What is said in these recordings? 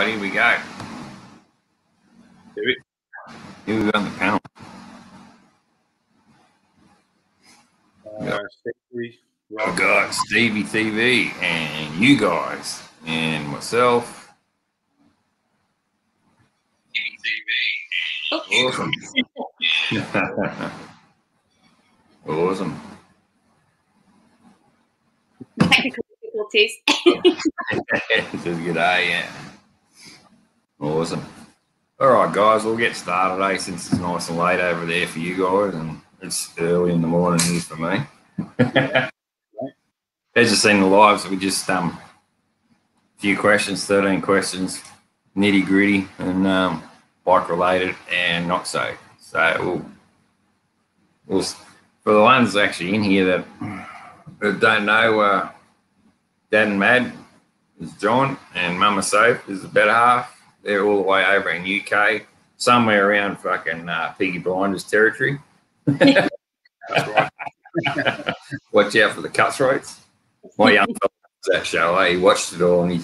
right, here we go. Here we go on the panel. I've got Stevie TV and you guys and myself. Awesome. Awesome. Technical difficulties. Says g'day, yeah. Awesome. All right, guys, we'll get started, eh, since it's nice and late over there for you guys, and it's early in the morning here for me. As you've seen the lives, we just a few questions, 13 questions, nitty gritty, and bike related and not so. So we'll for the ones actually in here that don't know, Dad and Mad is John, and Mama Soph is the better half. They're all the way over in UK, somewhere around fucking Piggy Blinders territory. Watch out for the cutthroats. My young fella loves that show. Eh? He watched it all, and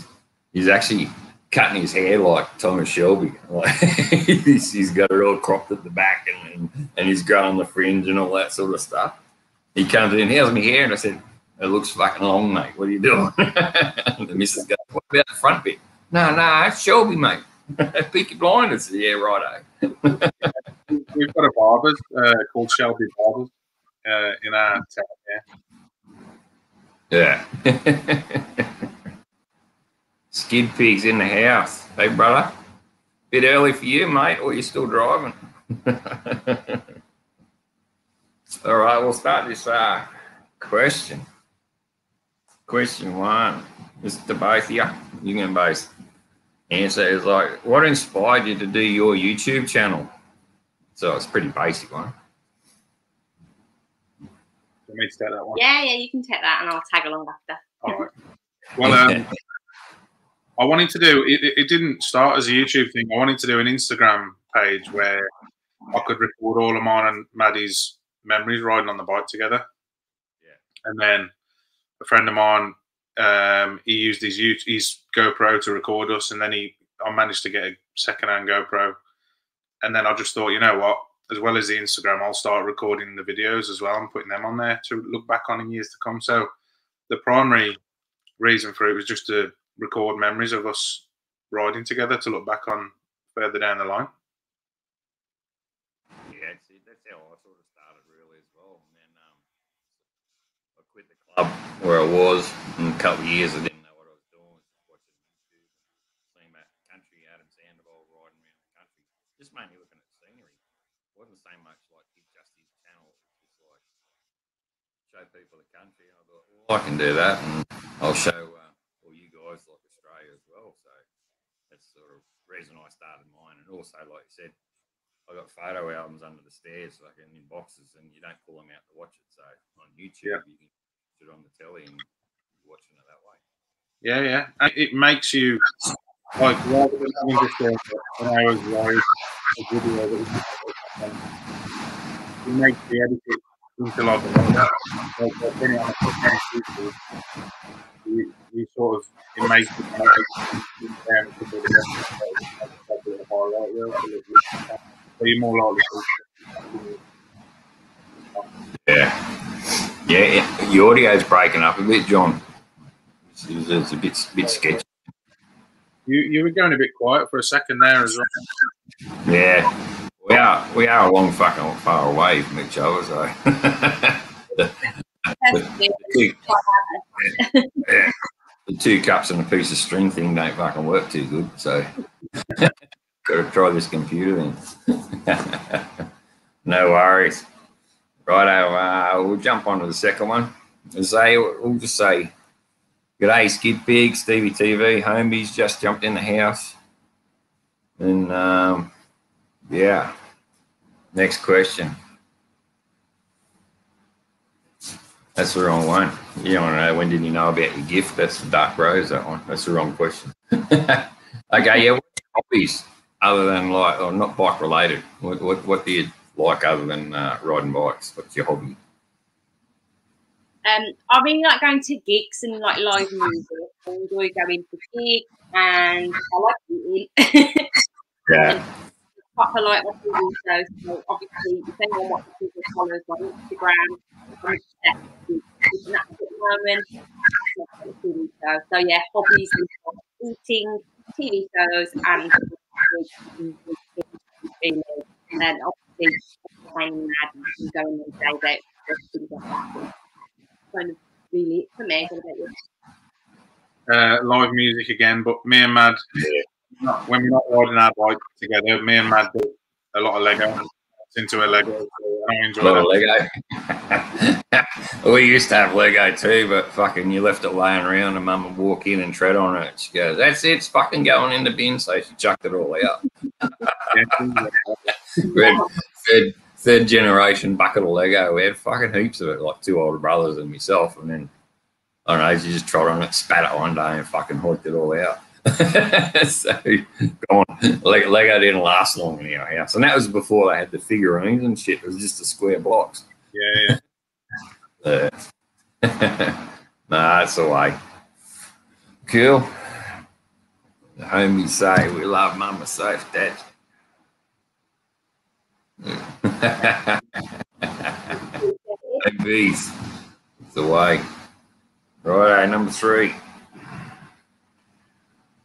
he's actually cutting his hair like Thomas Shelby. Like he's got it all cropped at the back, and he's growing the fringe and all that sort of stuff. He comes in, how's my hair? And I said, it looks fucking long, mate. What are you doing? The missus goes, what about the front bit? No, it's Shelby, mate. Peaky Blinders. Yeah, righto. We've got a barber called Shelby Barbers in our town, yeah. Skid pigs in the house. Hey, brother. Bit early for you, mate, or you're still driving. All right, we'll start this question. Question one. This is to both of you. You can both answer. Is like, what inspired you to do your YouTube channel? So it's a pretty basic one. Let me take that one. Yeah, you can take that and I'll tag along after. All right. Well, I wanted to do, it didn't start as a YouTube thing. I wanted to do an Instagram page where I could record all of mine and Maddie's memories riding on the bike together. Yeah. And then a friend of mine, he used his GoPro to record us, and then I managed to get a second-hand GoPro. And then I just thought, you know what, as well as the Instagram, I'll start recording the videos as well and putting them on there to look back on in years to come. So the primary reason for it was just to record memories of us riding together to look back on further down the line. Yeah, that's how I sort of started really as well. And then I quit the club where I was in a couple of years. I didn't know what I was doing. Watching YouTube, seeing that country, Adam Sandoval riding around the country, just mainly looking at scenery. It wasn't so much like just his channel, it was just like show people the country. And I thought, well, I can do that, and I'll show all you guys like Australia as well. So that's sort of the reason I started mine. And also, like you said, I got photo albums under the stairs, like in boxes, and you don't pull them out to watch it. So on YouTube, you can put it on the telly and you're watching it that way. Yeah. It makes you, like, rather than having just an hour's live video that it makes the edit into like you sort of, it makes it so you're more likely to. Yeah, your audio's breaking up a bit, John. It's a bit sketchy. You were going a bit quiet for a second there as well. Yeah, we are a long fucking far away from each other, so. The 2 cups and a piece of string thing don't fucking work too good, so got to try this computer then. No worries. Righto, we'll jump on to the second one. We'll just say, g'day, Skid Pig, Stevie TV, Homies just jumped in the house. And, yeah, next question. That's the wrong one. You want to know, when did you know about your gift? That's the Dark Rose, that one. That's the wrong question. Okay, yeah, what's your hobbies other than, like, or not bike related? What do you like other than riding bikes? What's your hobby? I really like going to gigs and like live music. I enjoy going to gigs, and I like eating. editing. Yeah. Proper like my TV shows. So obviously, depending on what the people follow us on Instagram, I'm keeping that at the moment. TV show. So yeah, hobbies and eating, TV shows, and really, and obviously playing mad and going on days out, things like that. So kind of really it for me. What about you? Live music again, but me and Mad, when we're not riding our bike together, me and Mad do a lot of Lego. It's into a Lego, so I enjoy A lot that. of Lego. We used to have Lego too, but fucking you left it laying around and Mum would walk in and tread on it. She goes, "That's it, it's fucking going in the bin," so she chucked it all out. Third generation bucket of Lego. We had fucking heaps of it, like two older brothers and myself, and then I don't know, she just trod on it, spat it one day and fucking hoiked it all out. So go on. Lego didn't last long in our house. And that was before they had the figurines and shit. It was just the square blocks. Yeah. Nah, that's the way. Cool. The homies say we love Mama Soph, Dad. Big bees. It's the way. Right, number 3.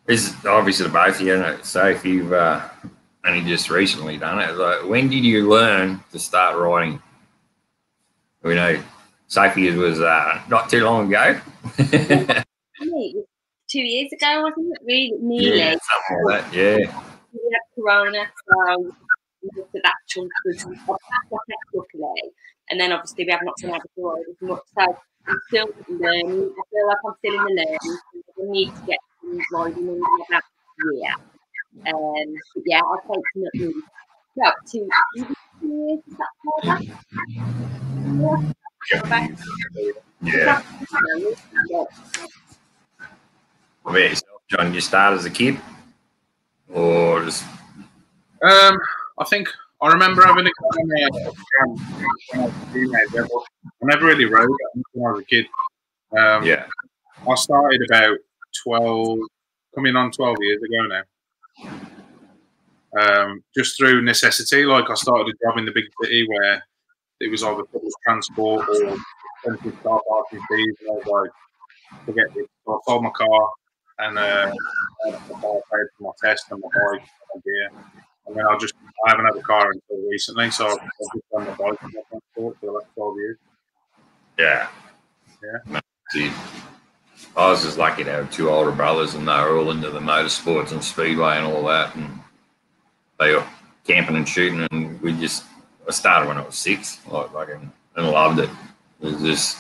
This is obviously the both of you. So if you've only just recently done it, like, when did you learn to start riding? We know Sophie was not too long ago. 2 years ago, wasn't it? Really, nearly. Yeah, something like that. Yeah. We had Corona, so most of that chunk was luckily, and then obviously we have not been able to ride as much. So I'm still learning. I feel like I'm still in the learning. I need to get riding in about a year. But yeah, I've taken it really well, 2 years. Is that Yeah. What about yourself, John? Did you start as a kid, or just? I think I remember having a car when I was a teenager, but I never really rode it when I was a kid. Yeah. I started about 12, coming on 12 years ago now. Just through necessity. Like, I started a job in the big city where it was either public transport or expensive car parking fees, and I was like, forget it. So I sold my car and I paid for my test and my bike and my gear. And then I haven't had a car until recently, so I've just done my bike and my transport for like 12 years. Yeah. Yeah. I was just lucky to have 2 older brothers, and they were all into the motorsports and speedway and all that, and they were camping and shooting, and I started when I was 6, and loved it. It was just,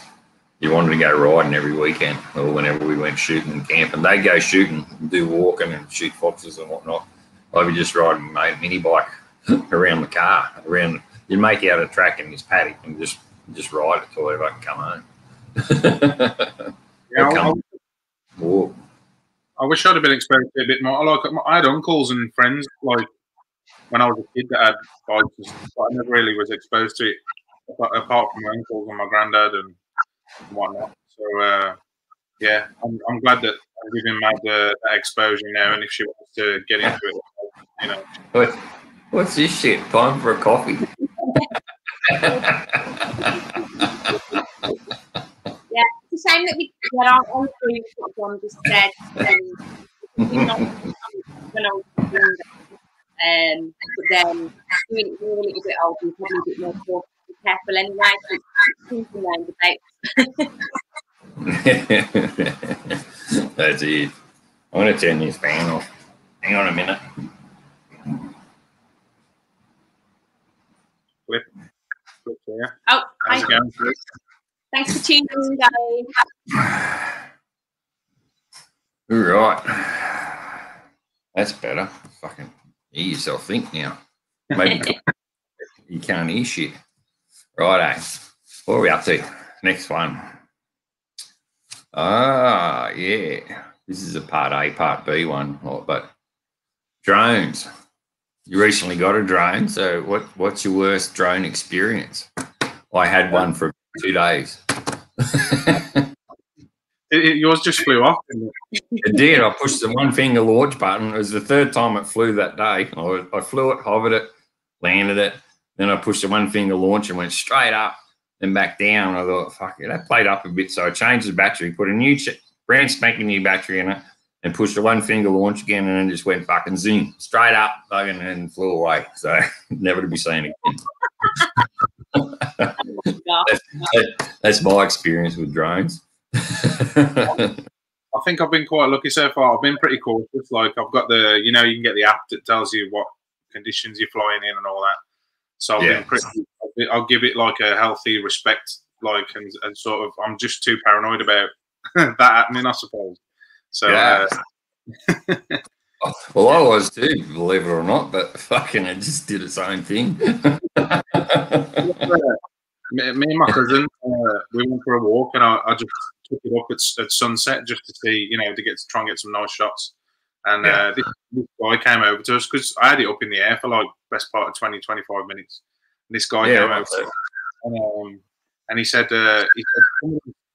you wanted to go riding every weekend, or whenever we went shooting and camping. They'd go shooting and do walking and shoot foxes and whatnot. I'd be just riding my mini bike around the car. You'd make out a track in this paddock and just ride it till they fucking come home. Yeah, I wish I'd have been exposed to it a bit more. I had uncles and friends, like, when I was a kid that had bikes and stuff, but I never really was exposed to it, apart from my uncles and my granddad and whatnot. So, yeah, I'm glad that I'm giving Mad that exposure now, and if she wants to get into it, you know. What's this shit? Time for a coffee? Yeah, it's a shame that we aren't on through what John just said. When I was younger, but then when we were a little bit older, we probably a bit more careful anyway. So it's debates. That's it. I'm going to turn this fan off. Hang on a minute. Flip there. Oh, how's it going, Chris? Thanks for tuning in, guys. All right. That's better. Fucking hear yourself think now. Maybe you can't hear shit. Righto. What are we up to? Next one. Yeah. This is a part A, part B one. But drones. You recently got a drone, so what's your worst drone experience? I had one for 2 days. Yours just flew off, didn't it? It did. I pushed the one finger launch button. It was the third time it flew that day. I flew it, hovered it, landed it. Then I pushed the one finger launch and went straight up, then back down. I thought, fuck it, that played up a bit. So I changed the battery, put a new brand spanking new battery in it, and pushed the one finger launch again, and then just went fucking zoom straight up, fucking, and flew away. So never to be seen again. That's my experience with drones. I think I've been quite lucky so far. I've been pretty cautious. Like I've got the, you know, you can get the app that tells you what conditions you're flying in and all that. So I've been pretty. I'll give it like a healthy respect, like, and sort of. I'm just too paranoid about that happening, I suppose. So. Yeah. Well, I was too, believe it or not, but fucking it just did its own thing. Me and my cousin, we went for a walk, and I just took it up at sunset just to see, you know, to try and get some nice shots. And this guy came over to us because I had it up in the air for like best part of 20-25 minutes. And this guy came over to us, and he said,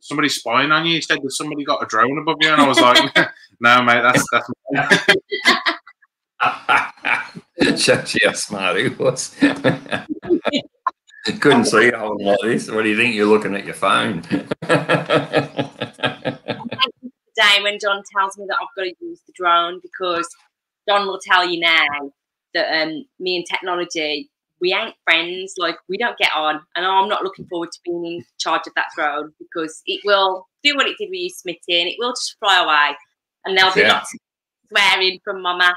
somebody's spying on you. He said, "Has somebody got a drone above you?" And I was like, "No, mate, that's mine." Shows you how smart he was. Couldn't see a whole lot of this. What do you think? You're looking at your phone. Day when John tells me that I've got to use the drone, because John will tell you now that me and technology, we ain't friends. Like, we don't get on, and I'm not looking forward to being in charge of that drone, because it will do what it did with you, Smitty, and it will just fly away, and there'll be lots of swearing from Mama,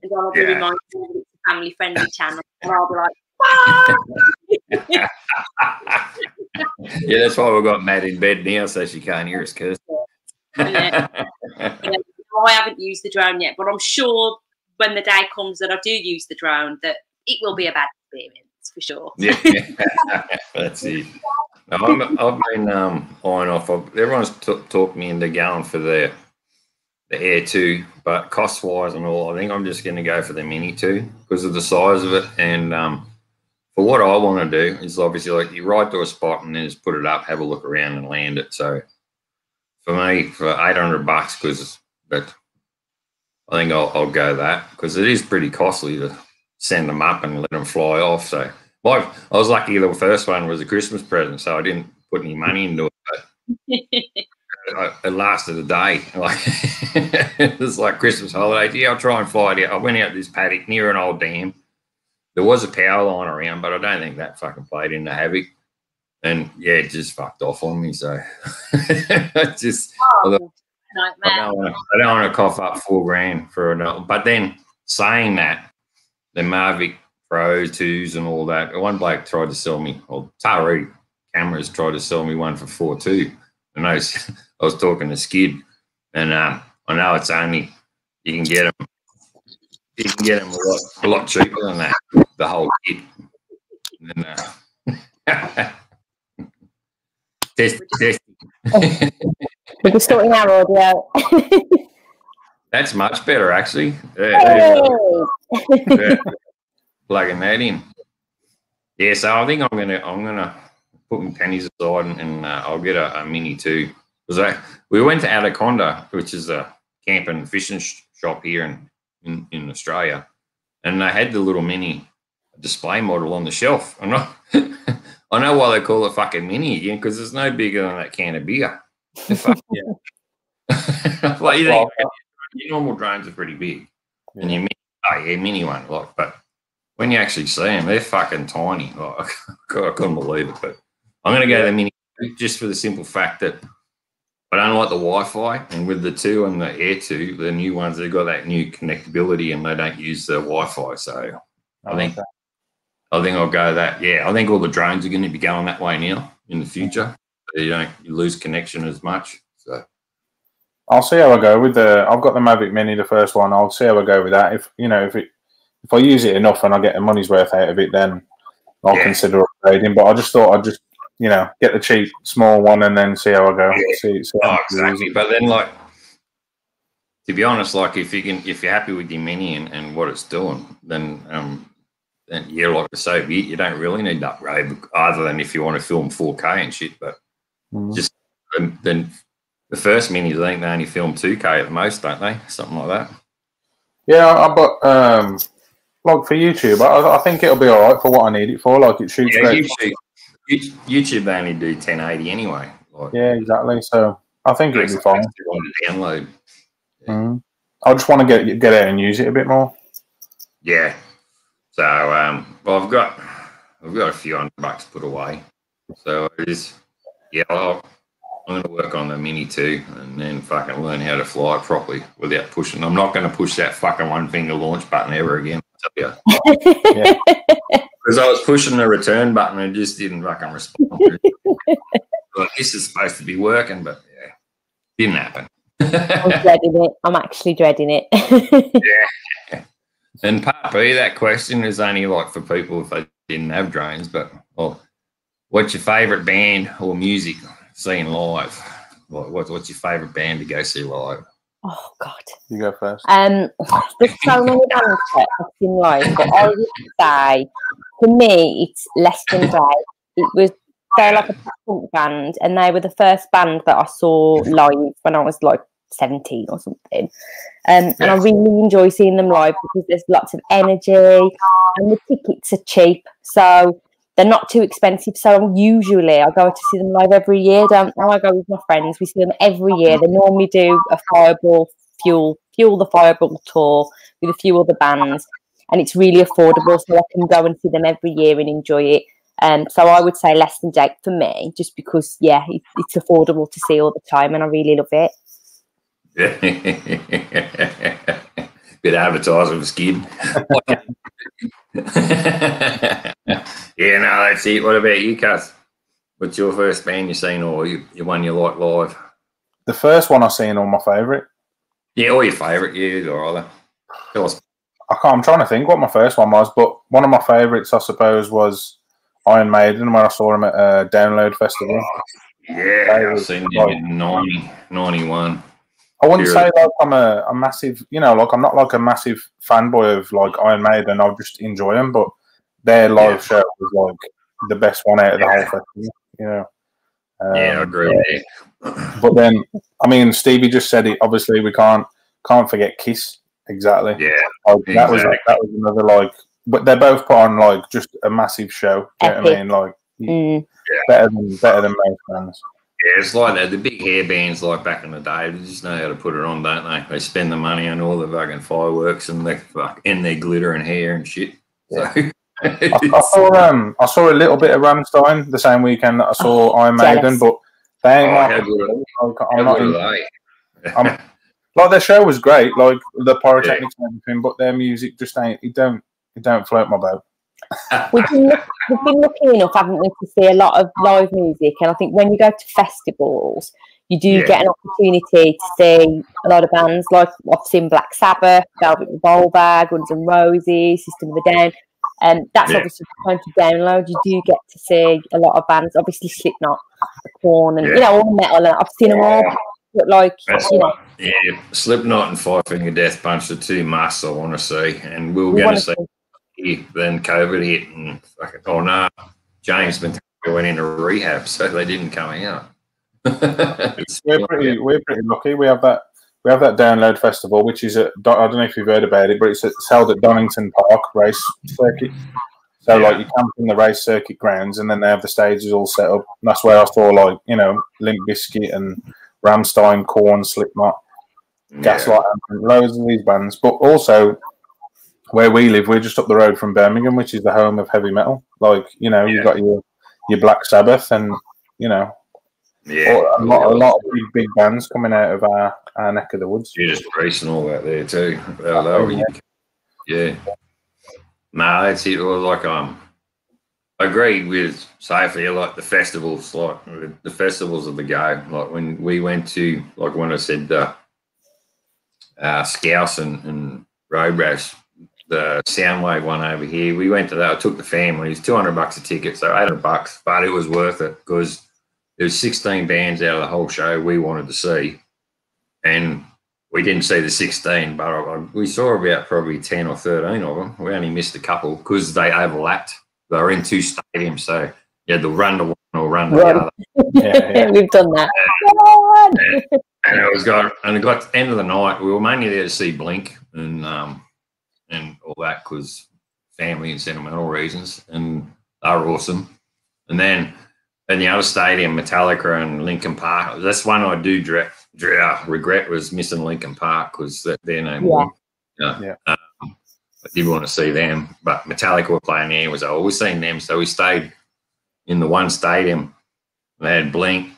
and John will be reminded that it's a family-friendly channel, and I'll be like, yeah, that's why we've got Matt in bed now, so she can't hear us curse. I haven't used the drone yet, but I'm sure when the day comes that I do use the drone, that it will be a bad experience for sure. Yeah, that's it. No, I've been eyeing off. Everyone's talked me into going for the Air 2, but cost-wise and all, I think I'm just going to go for the Mini 2 because of the size of it. And for what I want to do is obviously, like, you ride to a spot and then just put it up, have a look around and land it. So for me, for $800, but I think I'll go that, because it is pretty costly to send them up and let them fly off. So I was lucky the first one was a Christmas present, so I didn't put any money into it. But it lasted a day. Like, it was like Christmas holidays. Yeah, I'll try and fly it out. I went out this paddock near an old dam. There was a power line around, but I don't think that fucking played into havoc. And yeah, it just fucked off on me. So just I don't want to cough up $4,000 for it. But then saying that, the Mavic Pro 2s and all that, one bloke tried to sell me, or Tari Cameras tried to sell me one for $4,200. And I was talking to Skid, and I know it's only, you can get them a lot cheaper than that, the whole kit. And then, test. We're just sorting our audio. That's much better, actually. Hey. Plugging that in. Yeah, so I think I'm gonna put my pennies aside and I'll get a Mini 2. Because we went to Anaconda, which is a camp and fishing shop here in Australia, and they had the little Mini display model on the shelf. I know why they call it fucking Mini again, because it's no bigger than that can of beer. Like, you think your normal drones are pretty big, and your mini one, like, but when you actually see them, they're fucking tiny. Like, I couldn't believe it. But I'm going to go the Mini just for the simple fact that I don't like the Wi-Fi, and with the 2 and the Air 2, the new ones, they've got that new connectability and they don't use the Wi-Fi. So I think I'll go that. Yeah, I think all the drones are going to be going that way now in the future. You lose connection as much. So I'll see how I go with I've got the Mavic Mini, the first one. I'll see how I go with that. If I use it enough and I get the money's worth out of it, then I'll consider upgrading. But I just thought I'd just, get the cheap small one and then see how I go. See exactly. But then, like, to be honest, like, if you're happy with your Mini and what it's doing, then yeah, like I say, you don't really need to upgrade, other than if you want to film 4K and shit. But just then The first minis, I think they only film 2K at the most, don't they? Something like that. Yeah, but like for YouTube, I think it'll be all right for what I need it for. Like it shoots great. YouTube they only do 1080 anyway. Like, yeah, exactly. So I think it'll be fine. Download. I just want to get out and use it a bit more. Yeah. So well, I've got a few $100 put away. So it is, yeah. I'm going to work on the Mini too, and then fucking learn how to fly it properly without pushing. I'm not going to push that fucking one finger launch button ever again. I tell you. Because I was pushing the return button and it just didn't fucking respond. Like, this is supposed to be working, but yeah, didn't happen. I'm dreading it. I'm actually dreading it. Yeah. And part B, that question is only like for people if they didn't have drones. But well, what's your favourite band or music seen live? What's your favourite band to go see live? Oh God, you go first. There's so many bands that I've seen live, but I would say for me it's Less Than Day. It was they're like a punk band, and they were the first band that I saw live when I was like 17 or something. And I really enjoy seeing them live because there's lots of energy, and the tickets are cheap, so they're not too expensive. So usually I go to see them live every year. Don't know, I go with my friends. We see them every year. They normally do a Fireball Fuel the Fireball tour with a few other bands, and it's really affordable, so I can go and see them every year and enjoy it. So I would say Less Than Jake for me, just because it's affordable to see all the time, and I really love it. Bit advertising for Skid. Yeah, no, that's it. What about you, Cuz? What's your first band you've seen, or you one you like live? The first one I've seen, or my favourite? Yeah, or your favourite, yeah, or either. Tell us. I'm trying to think what my first one was, but one of my favourites, I suppose, was Iron Maiden when I saw them at Download Festival. Yeah, I've seen them in 91. I wouldn't say like I'm a massive, like I'm not like a massive fanboy of like Iron Maiden. I'll just enjoy them, but their live show was like the best one out of the whole festival. Yeah, I agree with you. But then, I mean, Stevie just said it. Obviously, we can't forget Kiss. Exactly. Yeah, exactly. That was another like. But they're both put on like just a massive show. You know what I mean? Like better than most bands. Yeah, it's like that. The big hair bands, like back in the day, they just know how to put it on, don't they? They spend the money on all the fucking fireworks and their glitter and hair and shit. Yeah. So I saw a little bit of Rammstein the same weekend that I saw Iron Maiden, but they ain't like their show was great, like the pyrotechnics and everything, but their music just ain't. It don't float my boat. We've been lucky enough, haven't we, to see a lot of live music, and I think when you go to festivals, you do get an opportunity to see a lot of bands. Like I've seen Black Sabbath, Velvet Revolver, Guns N' Roses, System of a Down, and that's obviously trying to Download. You do get to see a lot of bands, obviously Slipknot, Korn, and all the metal. And I've seen them all, but like Slipknot and Five Finger Death Punch are two musts I want to see, and we were going to see. Then COVID hit, and James went into rehab, so they didn't come out. We're pretty lucky. We have that Download Festival, which is at, I don't know if you've heard about it, but it's held at Donington Park race circuit. So like you camp in the race circuit grounds, and then they have the stages all set up. And that's where I saw like Limp Bizkit and Rammstein, Korn, Slipknot, Gaslight, and loads of these bands, but also. Where we live, we're just up the road from Birmingham, which is the home of heavy metal. Like, you've got your Black Sabbath and, a lot of big bands coming out of our neck of the woods. You're just racing all that there too. Yeah. No, that's it. Or like, I agree with Sophie, like the festivals, like the festivals of the go. Like when we went to, like when I said Scouse and Road Rash, the Soundwave one over here, we went to that. I took the family. It's $200 a ticket, so $800, but it was worth it because there was 16 bands out of the whole show we wanted to see, and we didn't see the 16, but we saw about probably 10 or 13 of them. We only missed a couple because they overlapped. They were in two stadiums, so you had to run to one or run to the other. We've done that. And it got to the end of the night. We were mainly there to see Blink and all that because family and sentimental reasons, and they were awesome. And then in the other stadium, Metallica and Linkin Park. That's one I do regret was missing Linkin Park because they're no more. I did want to see them, but Metallica were playing there. Was always seen them, so we stayed in the one stadium. They had Blink,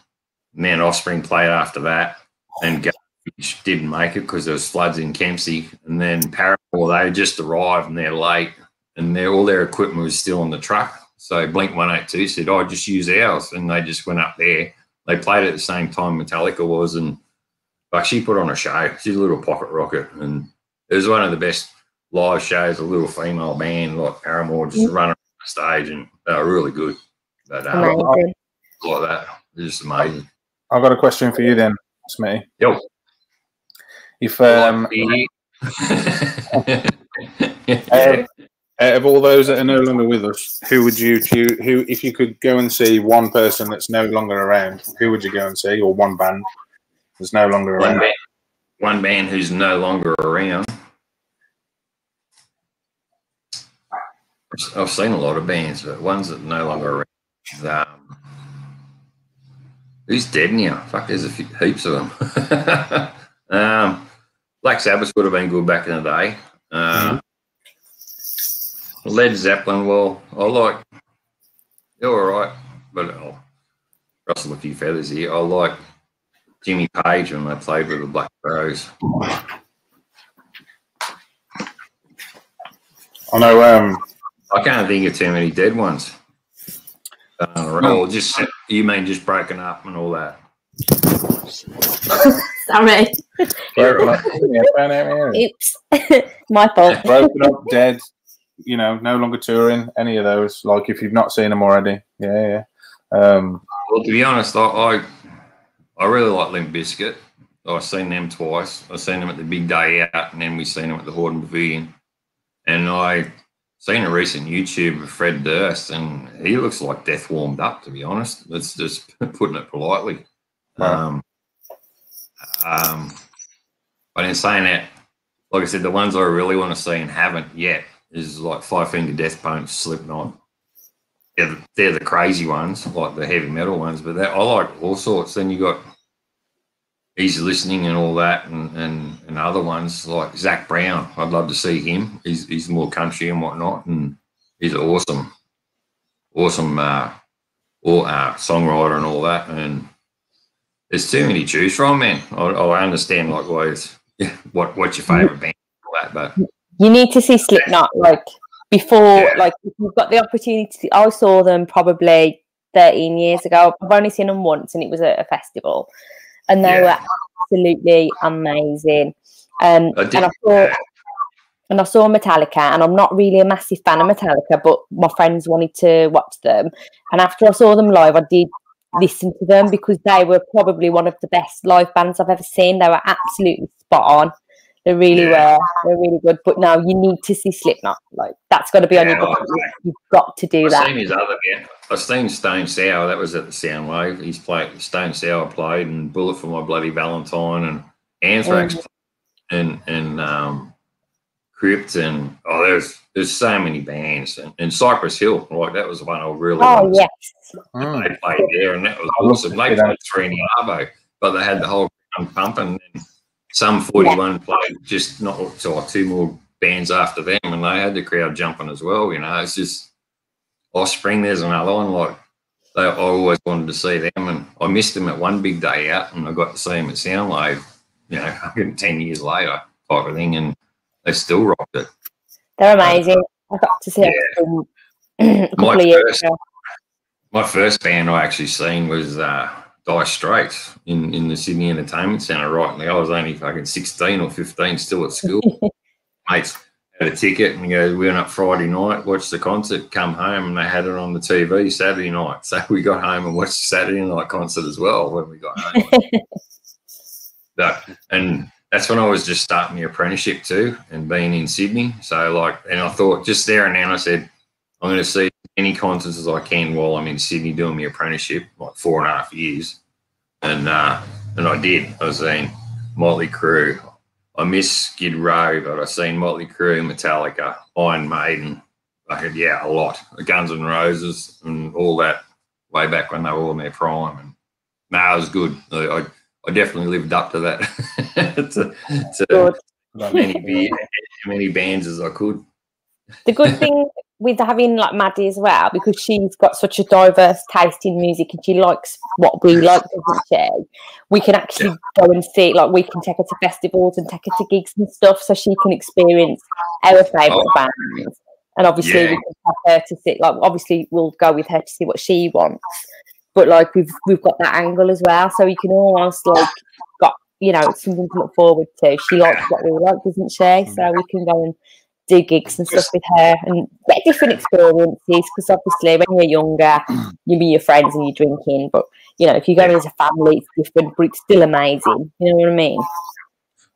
and then Offspring played after that, and Garbage didn't make it because there was floods in Kempsey. And then Paramore, they just arrived and they're late, and all their equipment was still on the truck. So Blink 182 said, "Oh, just use ours," and they just went up there. They played at the same time Metallica was, and like she put on a show. She's a little pocket rocket, and it was one of the best live shows. A little female band like Paramore just running on the stage, and they were really good. But like that, it's just amazing. I've got a question for you then, Smitty. Yo. If out of all those that are no longer with us, who would you choose? Who, if you could go and see one person that's no longer around, who would you go and see, or one band that's no longer around? One band who's no longer around. I've seen a lot of bands, but ones that are no longer around. Who's dead now? Fuck, there's heaps of them. Black Sabbath would have been good back in the day. Led Zeppelin, well, they're all right, but I'll rustle a few feathers here. I like Jimmy Page when they played with the Black Crowes. I know. I can't think of too many dead ones. Or just, you mean just broken up and all that? Sorry. Oops. My fault. Broken up, dead, you know, no longer touring, any of those, like if you've not seen them already. Yeah. Well, to be honest, I really like Limp Bizkit. I've seen them twice. I've seen them at the Big Day Out, and then we seen them at the Horden Pavilion. And I seen a recent YouTube of Fred Durst, and he looks like death warmed up, to be honest. That's just putting it politely. Right. But in saying that, like I said, the ones I really want to see and haven't yet is like Five Finger Death Punch, Slipknot. They're the crazy ones, like the heavy metal ones, but I like all sorts. Then you got Easy Listening and all that, and other ones like Zach Brown. I'd love to see him. He's more country and whatnot, and he's an awesome songwriter and all that. And there's too many to choose from, man. I understand like what's your favourite band and all that, but you need to see Slipknot like before, like if you've got the opportunity to see. I saw them probably 13 years ago. I've only seen them once, and it was at a festival. And they were absolutely amazing. And I saw Metallica, and I'm not really a massive fan of Metallica, but my friends wanted to watch them. And after I saw them live, I did listen to them because they were probably one of the best live bands I've ever seen. They were absolutely spot on. They really were. They're really good. But now you need to see Slipknot. Like that's got to be on your bucket list. You've got to do that. I've seen his other band. I've seen Stone Sour. That was at the Soundwave. He's played Stone Sour played, and Bullet for My Bloody Valentine, and Anthrax, and Crypt, and there's so many bands, and Cypress Hill. Like that was one I really. They played there, and that was awesome. They played 3 in the Arvo, but they had the whole ground pumping. And some 41 played just not so like 2 more bands after them, and they had the crowd jumping as well. You know, it's just Offspring. There's another one. Like I always wanted to see them, and I missed them at one Big Day Out, and I got to see them at Soundwave. You know, 10 years later, type of thing, and they still rocked it. They're amazing. I got to see them a couple of years ago. My first band I actually seen was Dire Straits in the Sydney Entertainment Centre, right? And I was only fucking 16 or 15, still at school. Mates had a ticket, and we went up Friday night, watched the concert, come home, and they had it on the TV Saturday night. So we got home and watched the Saturday night concert as well when we got home. And that's when I was just starting the apprenticeship too, and being in Sydney. So and I thought just there and then I said, I'm going to see as many concerts as I can while I'm in Sydney doing my apprenticeship, like 4.5 years. And and I did. I seen Motley Crue. I missed Skid Row, but I seen Motley Crue, Metallica, Iron Maiden. I had a lot. Guns N' Roses and all that way back when they were all in their prime. And no, it was good. I definitely lived up to that. to many bands as I could. The good thing with having like Maddie as well, because she's got such a diverse taste in music and she likes what we like, doesn't she? We can actually go and see, like, we can take her to festivals and take her to gigs and stuff, so she can experience our favourite bands. And obviously, we can have her to see, like, obviously, we'll go with her to see what she wants. But like, we've got that angle as well, so you can almost like got, you know, something to look forward to. She likes what we like, doesn't she? So we can go and do gigs and stuff with her and get different experiences, because obviously when you're younger you be your friends and you're drinking, but you know, if you go as a family it's different, but it's still amazing, you know what I mean?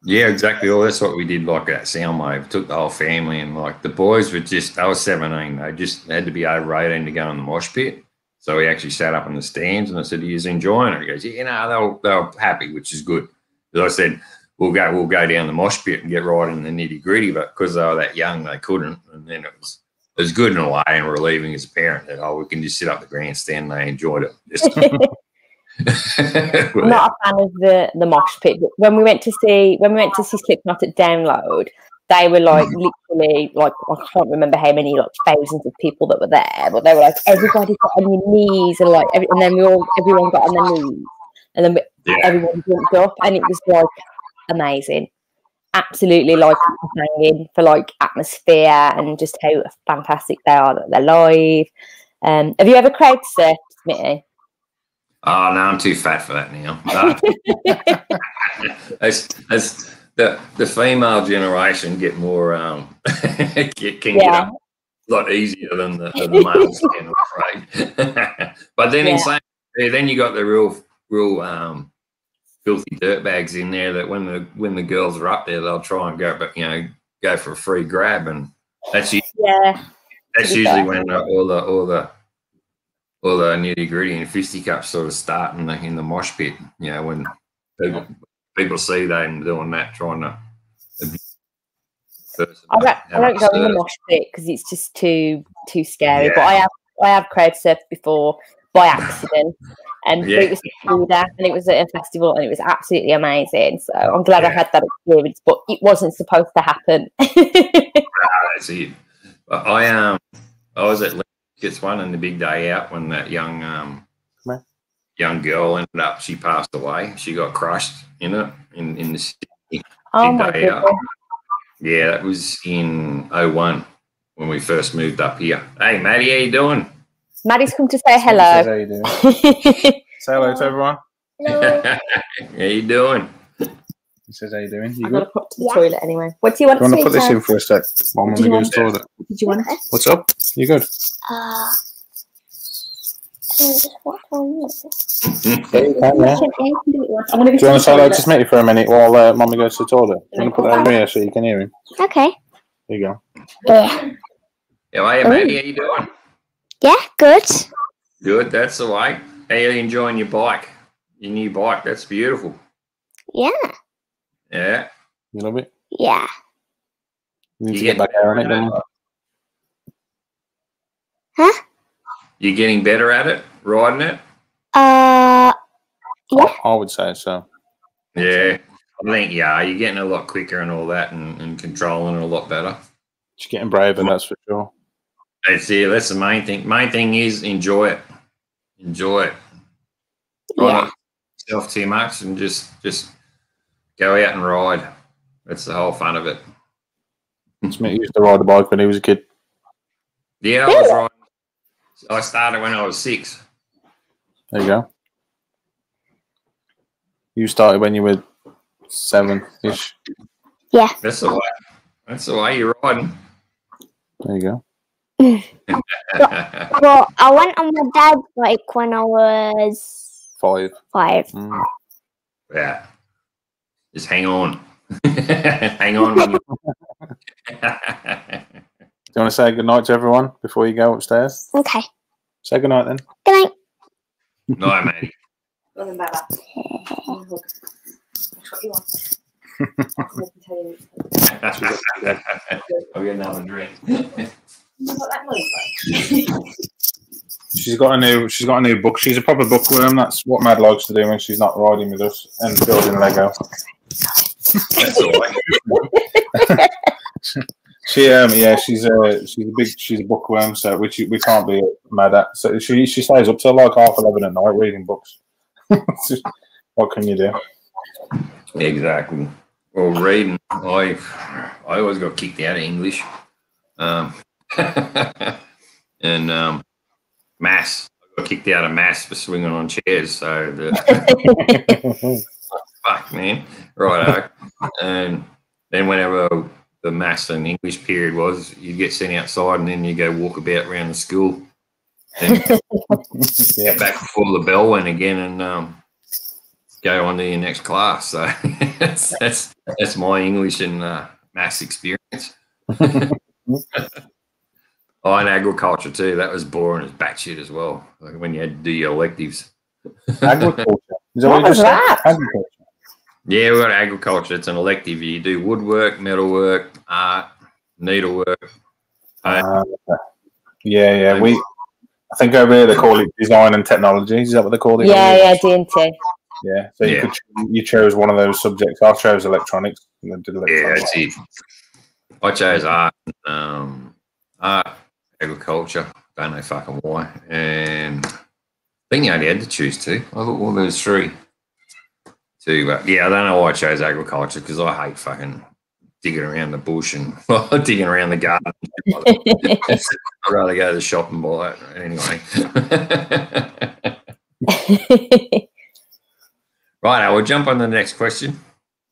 Yeah, exactly. Well, that's what we did, like at Soundwave. Took the whole family, and like the boys were just, they were 17, they just had to be over 18 to go in the mosh pit. So we actually sat up in the stands and I said, "Are you enjoying it?" He goes, "Yeah, no, they were happy," which is good. Because I said, we'll go down the mosh pit and get right in the nitty gritty, but because they were that young, they couldn't. And then it was good in a way, and relieving as a parent that we can just sit up the grandstand. And they enjoyed it. I'm not a fan of the mosh pit. But when we went to see Slipknot at Download, they were like literally like, I can't remember how many, like thousands of people that were there, but they were like, everybody got on your knees, and like and then everyone got on their knees, and then everyone jumped up, and it was like amazing. Absolutely, like hanging for like atmosphere and just how fantastic they are that they're live. Have you ever crowd surfed, Smitty? Oh no, I'm too fat for that now. As the female generation get more can get up a lot easier than the males can, I'm afraid. But then in saying, then you got the real filthy dirtbags in there that when the girls are up there, they'll try and go for a free grab, and that's usually when all the nitty gritty and fisticuffs sort of start in the mosh pit. You know, when people see them doing that, trying to. I don't go in the mosh pit because it's just too scary. But I have crowd surfed before by accident. But it was and it was at a festival and it was absolutely amazing. So I'm glad I had that experience, but it wasn't supposed to happen. That's it. I was at Gets One in the big day out when that young girl ended up. She passed away. She got crushed in the city. Oh my goodness. Yeah, that was in 2001 when we first moved up here. Hey, Maddie, how you doing? Maddie's come to say hello. How you doing? Say hello to everyone. Hello. How you doing? He says, how you doing? You I'm going to put to the toilet anyway. What do you want? Do you want to put this in for a sec? Mom, let me go to the toilet. Did you want it? What's up? You good? What Do you want to say hello to Smitty for a minute while Mommy goes to the toilet? I'm going to put that over here so you can hear him. Okay. There you go. How are you, Maddie? How you doing? Yeah, good. Good, that's the way. How are you enjoying your bike? Your new bike, that's beautiful. Yeah. Yeah. You love it? Yeah. You need to get back there on it, don't you? Huh? You getting better at it, riding it? Yeah. I would say so. Yeah. I think, you're getting a lot quicker and all that and controlling it a lot better. She's getting braver, that's for sure. That's the main thing. Main thing is enjoy it. Enjoy it. Try not yourself too much and just go out and ride. That's the whole fun of it. Smitty used to ride a bike when he was a kid. Yeah, I was riding. I started when I was 6. There you go. You started when you were 7-ish. Yeah. That's the way. That's the way you're riding. There you go. Well, I went on my dad's bike when I was 5. 5. Mm. Yeah. Just hang on. Hang on. When you... Do you want to say goodnight to everyone before you go upstairs? Okay. Say goodnight then. Good night. Night, matey. Well, then, Baba. That's what you want. I'll get another drink. She's got a new book. She's a proper bookworm. That's what Mad likes to do when she's not riding with us and building Lego. That's all right. She's a bookworm, so which we can't be mad at. So she stays up till like 11:30 at night reading books. What can you do? Exactly. Well, reading, I always got kicked out of English, and maths. I got kicked out of maths for swinging on chairs. So fuck, man, righto. And then whenever the maths and English period was, you get sent outside, and then you go walk about around the school. Then get back before the bell went again, and go on to your next class. So that's my English and maths experience. Oh, and agriculture too. That was boring as batshit as well. Like when you had to do your electives. Agriculture. What was that? Agriculture. Yeah, we got agriculture. It's an elective. You do woodwork, metalwork, art, needlework. Yeah. I think over here they call it design and technology. Is that what they call it? Yeah, D&T. Yeah. So you chose one of those subjects. I chose electronics. Yeah, that's it. I chose art, agriculture. Don't know fucking why. And I think you only had to choose two. I thought, well, there's three. Two, but yeah, I don't know why I chose agriculture, because I hate fucking digging around the bush and digging around the garden. I'd rather go to the shop and buy it anyway. Right, we'll jump on to the next question.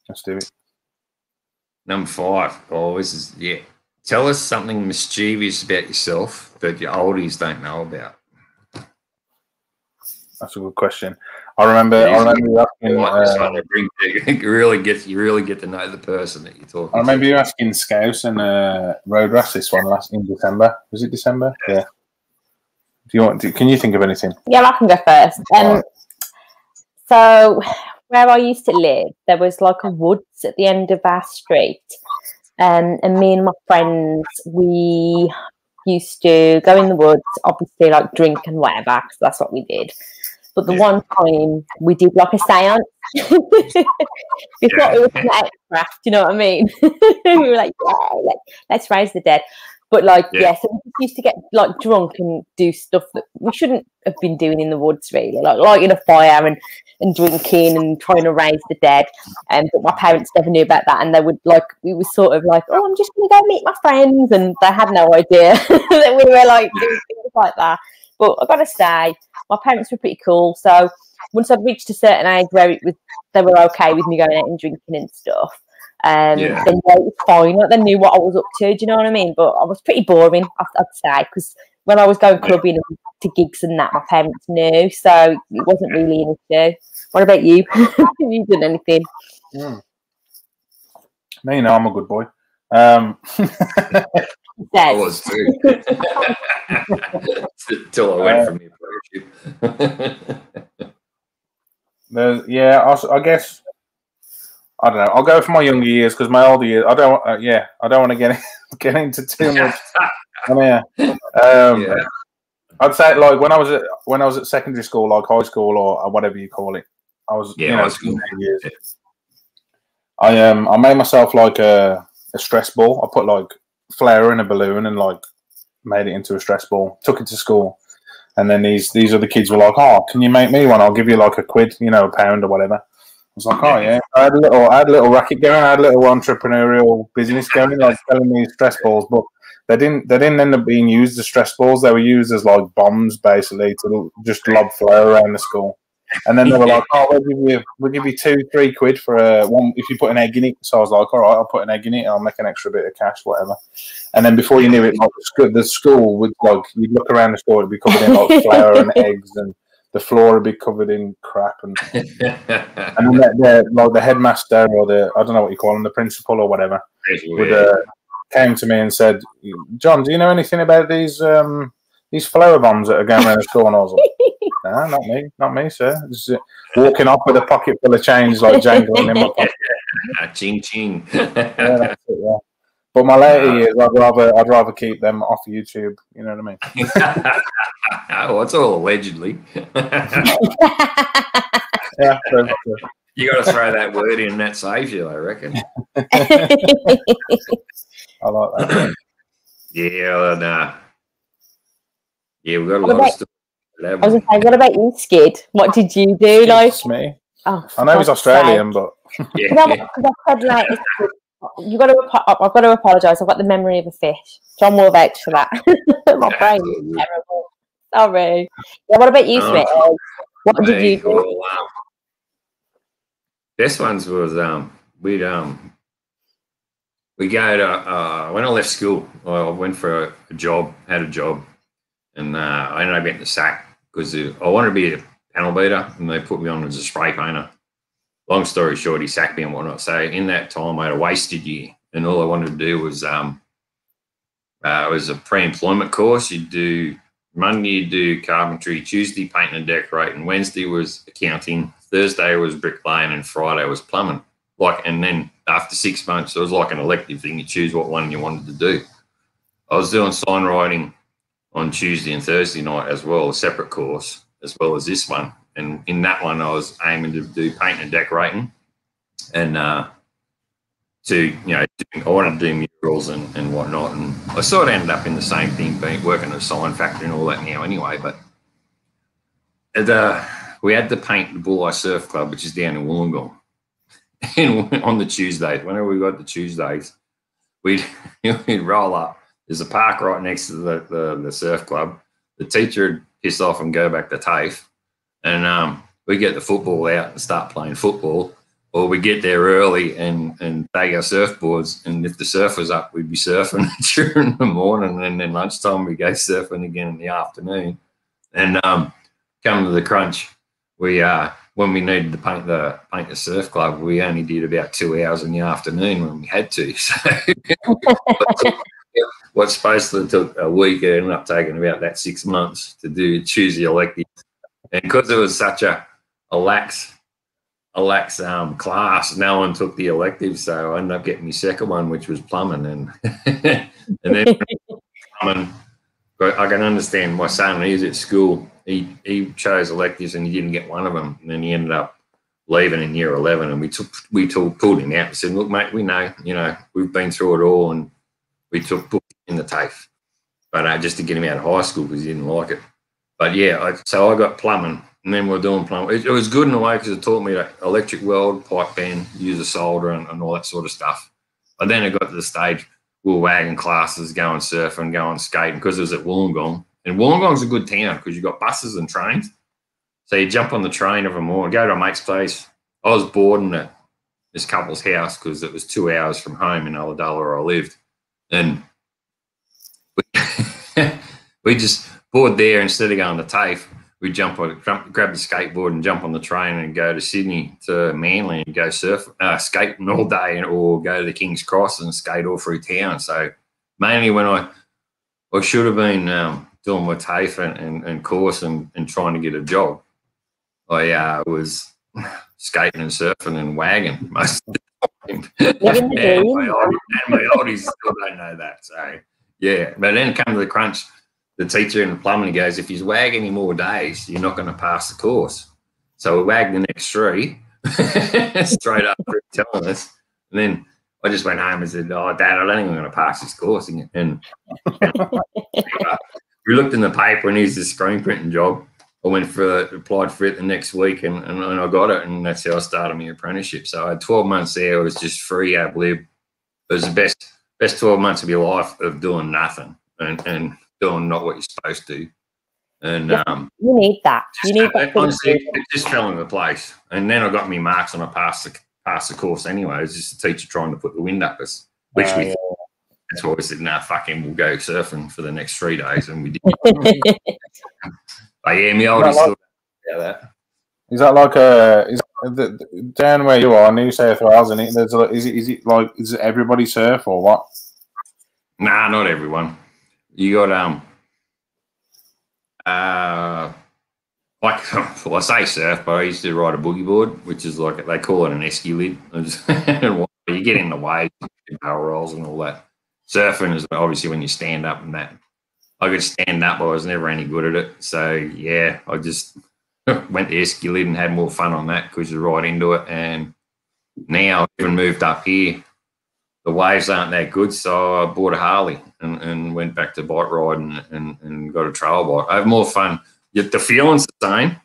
Let's do it. Number 5. Oh, this is, yeah. Tell us something mischievous about yourself that your oldies don't know about. That's a good question. I remember you asking. You really get to know the person that you're talking. I remember you asking Scouse and Road Rash this one in December. Was it December? Yeah. Can you think of anything? Yeah, I can go first. So where I used to live, there was like a woods at the end of our street, and me and my friends, we used to go in the woods, obviously like drink and whatever, because that's what we did. But the one time we did like a seance. We thought it was an aircraft, you know what I mean? We were like, yeah, let's raise the dead. But like, so we just used to get like drunk and do stuff that we shouldn't have been doing in the woods, really, like lighting a fire and drinking and trying to raise the dead. But my parents never knew about that, and they would like, we were sort of like, oh, I'm just going to go meet my friends, and they had no idea that we were like doing things like that. But I got to say, my parents were pretty cool. So once I'd reached a certain age where they were okay with me going out and drinking and stuff, then it was fine. Like, they knew what I was up to. Do you know what I mean? But I was pretty boring, I'd say, because when I was going clubbing and to gigs and that, my parents knew. So it wasn't really an issue. What about you? Have you done anything? Me, no, I'm a good boy. I was too. Until I went from the apprenticeship. I guess I don't know. I'll go for my younger years, because my older years, I don't want to get into too much. I'd say like when I was at secondary school, like high school or whatever you call it, I was high school years. I made myself like a stress ball. I put like flare in a balloon and like made it into a stress ball. Took it to school, and then these other kids were like, "Oh, can you make me one? I'll give you like a quid, a pound or whatever." I was like, "Oh yeah." I had a little racket going. I had a little entrepreneurial business going, like selling these stress balls. But they didn't end up being used as stress balls. They were used as like bombs, basically, to just lob flare around the school. And then they were like, "Oh, we'll give you 2-3 quid for one if you put an egg in it." So I was like, "All right, I'll put an egg in it. I'll make an extra bit of cash, whatever." And then before you knew it, like the school would like, you'd look around the school, it'd be covered in like flour and eggs, and the floor would be covered in crap. And then like the headmaster or I don't know what you call him, the principal or whatever, came to me and said, "John, do you know anything about these flour bombs that are going around the school?" And I was like, Nah, not me, sir. Just walking off with a pocket full of change, like jangling in my pocket. Ching ching. Yeah, that's it, yeah. But my later years, I'd rather keep them off YouTube. You know what I mean? Oh, it's all allegedly. Yeah. You got to throw that word in, that saves you, I reckon. I like that. Yeah, and yeah, we've got a lot of stuff. I was going to say, what about you, Skid? What did you do? Like, me. Oh, I know he's Australian, but Yeah. You got to. I've got to apologise. I've got the memory of a fish. John will vouch for that. My brain is terrible. Sorry. Yeah. What about you, Smith? What did you do? Well, best ones was we go to when I left school, I went for a job, had a job, and I ended up getting the sack because I wanted to be a panel beater, and they put me on as a spray painter. Long story short, he sacked me and whatnot. So in that time, I had a wasted year, and all I wanted to do was it was a pre-employment course. You'd do Monday, you'd do carpentry, Tuesday painting and decorating, Wednesday was accounting, Thursday was bricklaying, and Friday was plumbing. And then after 6 months, it was like an elective thing. You choose what one you wanted to do. I was doing sign writing on Tuesday and Thursday night as well, a separate course, as well as this one. And in that one, I was aiming to do painting and decorating, and I wanted to do murals and whatnot. And I sort of ended up in the same thing, working at a sign factory and all that now anyway. But we had to paint the Bulleye Surf Club, which is down in Wollongong. And on the Tuesdays, whenever we got the Tuesdays, we'd roll up. There's a park right next to the surf club. The teacher would piss off and go back to TAFE. And we get the football out and start playing football, or we get there early and take our surfboards. And if the surf was up, we'd be surfing during the morning, and then lunchtime we go surfing again in the afternoon. And come to the crunch, we when we needed to paint the surf club, we only did about 2 hours in the afternoon when we had to. So what's supposed to took a week, it ended up taking about that 6 months to choose the elective. And because it was such a lax class, no one took the elective, so I ended up getting my second one, which was plumbing. And then plumbing, I can understand my son, he's at school, he chose electives and he didn't get one of them, and then he ended up leaving in year 11, and we pulled him out and said, look, mate, we know, we've been through it all, and we put him in the TAFE, but just to get him out of high school because he didn't like it. But yeah, so I got plumbing, and then we're doing plumbing. It was good in a way because it taught me that electric weld, pipe bend, use a solder, and all that sort of stuff. But then it got to the stage we were wagging classes, going surfing, going skating, because it was at Wollongong. And Wollongong's a good town because you've got buses and trains. So you jump on the train every morning, go to a mate's place. I was boarding at this couple's house because it was 2 hours from home in Ulladulla where I lived. And we just board there instead of going to TAFE. We grab the skateboard and jump on the train and go to Sydney to Manly and go skating all day, or go to the King's Cross and skate all through town. So mainly when I should have been doing my TAFE and course and trying to get a job, I was skating and surfing and wagging most of the time. And my oldies still don't know that. So yeah, but then come to the crunch, the teacher in the plumbing goes, if you wag any more days, you're not going to pass the course. So we wagged the next 3 straight after telling us. And then I just went home and said, oh, Dad, I don't think I'm going to pass this course. And we looked in the paper, and here's the screen printing job. I applied for it the next week, and I got it, and that's how I started my apprenticeship. So I had 12 months there. It was just free ad lib. It was the best 12 months of your life of doing nothing and doing not what you're supposed to. And you need that. You need that. Honestly, it just fell into place. And then I got me marks and I passed the course anyway. It was just the teacher trying to put the wind up us, which that's why we said, nah, fuck him, we'll go surfing for the next 3 days. And we did. But yeah, my oldest still about that. Is that like down where you are, New South Wales, and is it everybody surf or what? Nah, not everyone. You got like, well, I say surf, but I used to ride a boogie board, which is like, they call it an esky lid. You get in the waves, barrel rolls and all that. Surfing is obviously when you stand up and that. I could stand up, but I was never any good at it. So, yeah, I just went to esky lid and had more fun on that because you're right into it. And now I've even moved up here. The waves aren't that good, so I bought a Harley and went back to bike riding and got a trail bike. I have more fun. The feeling's the same.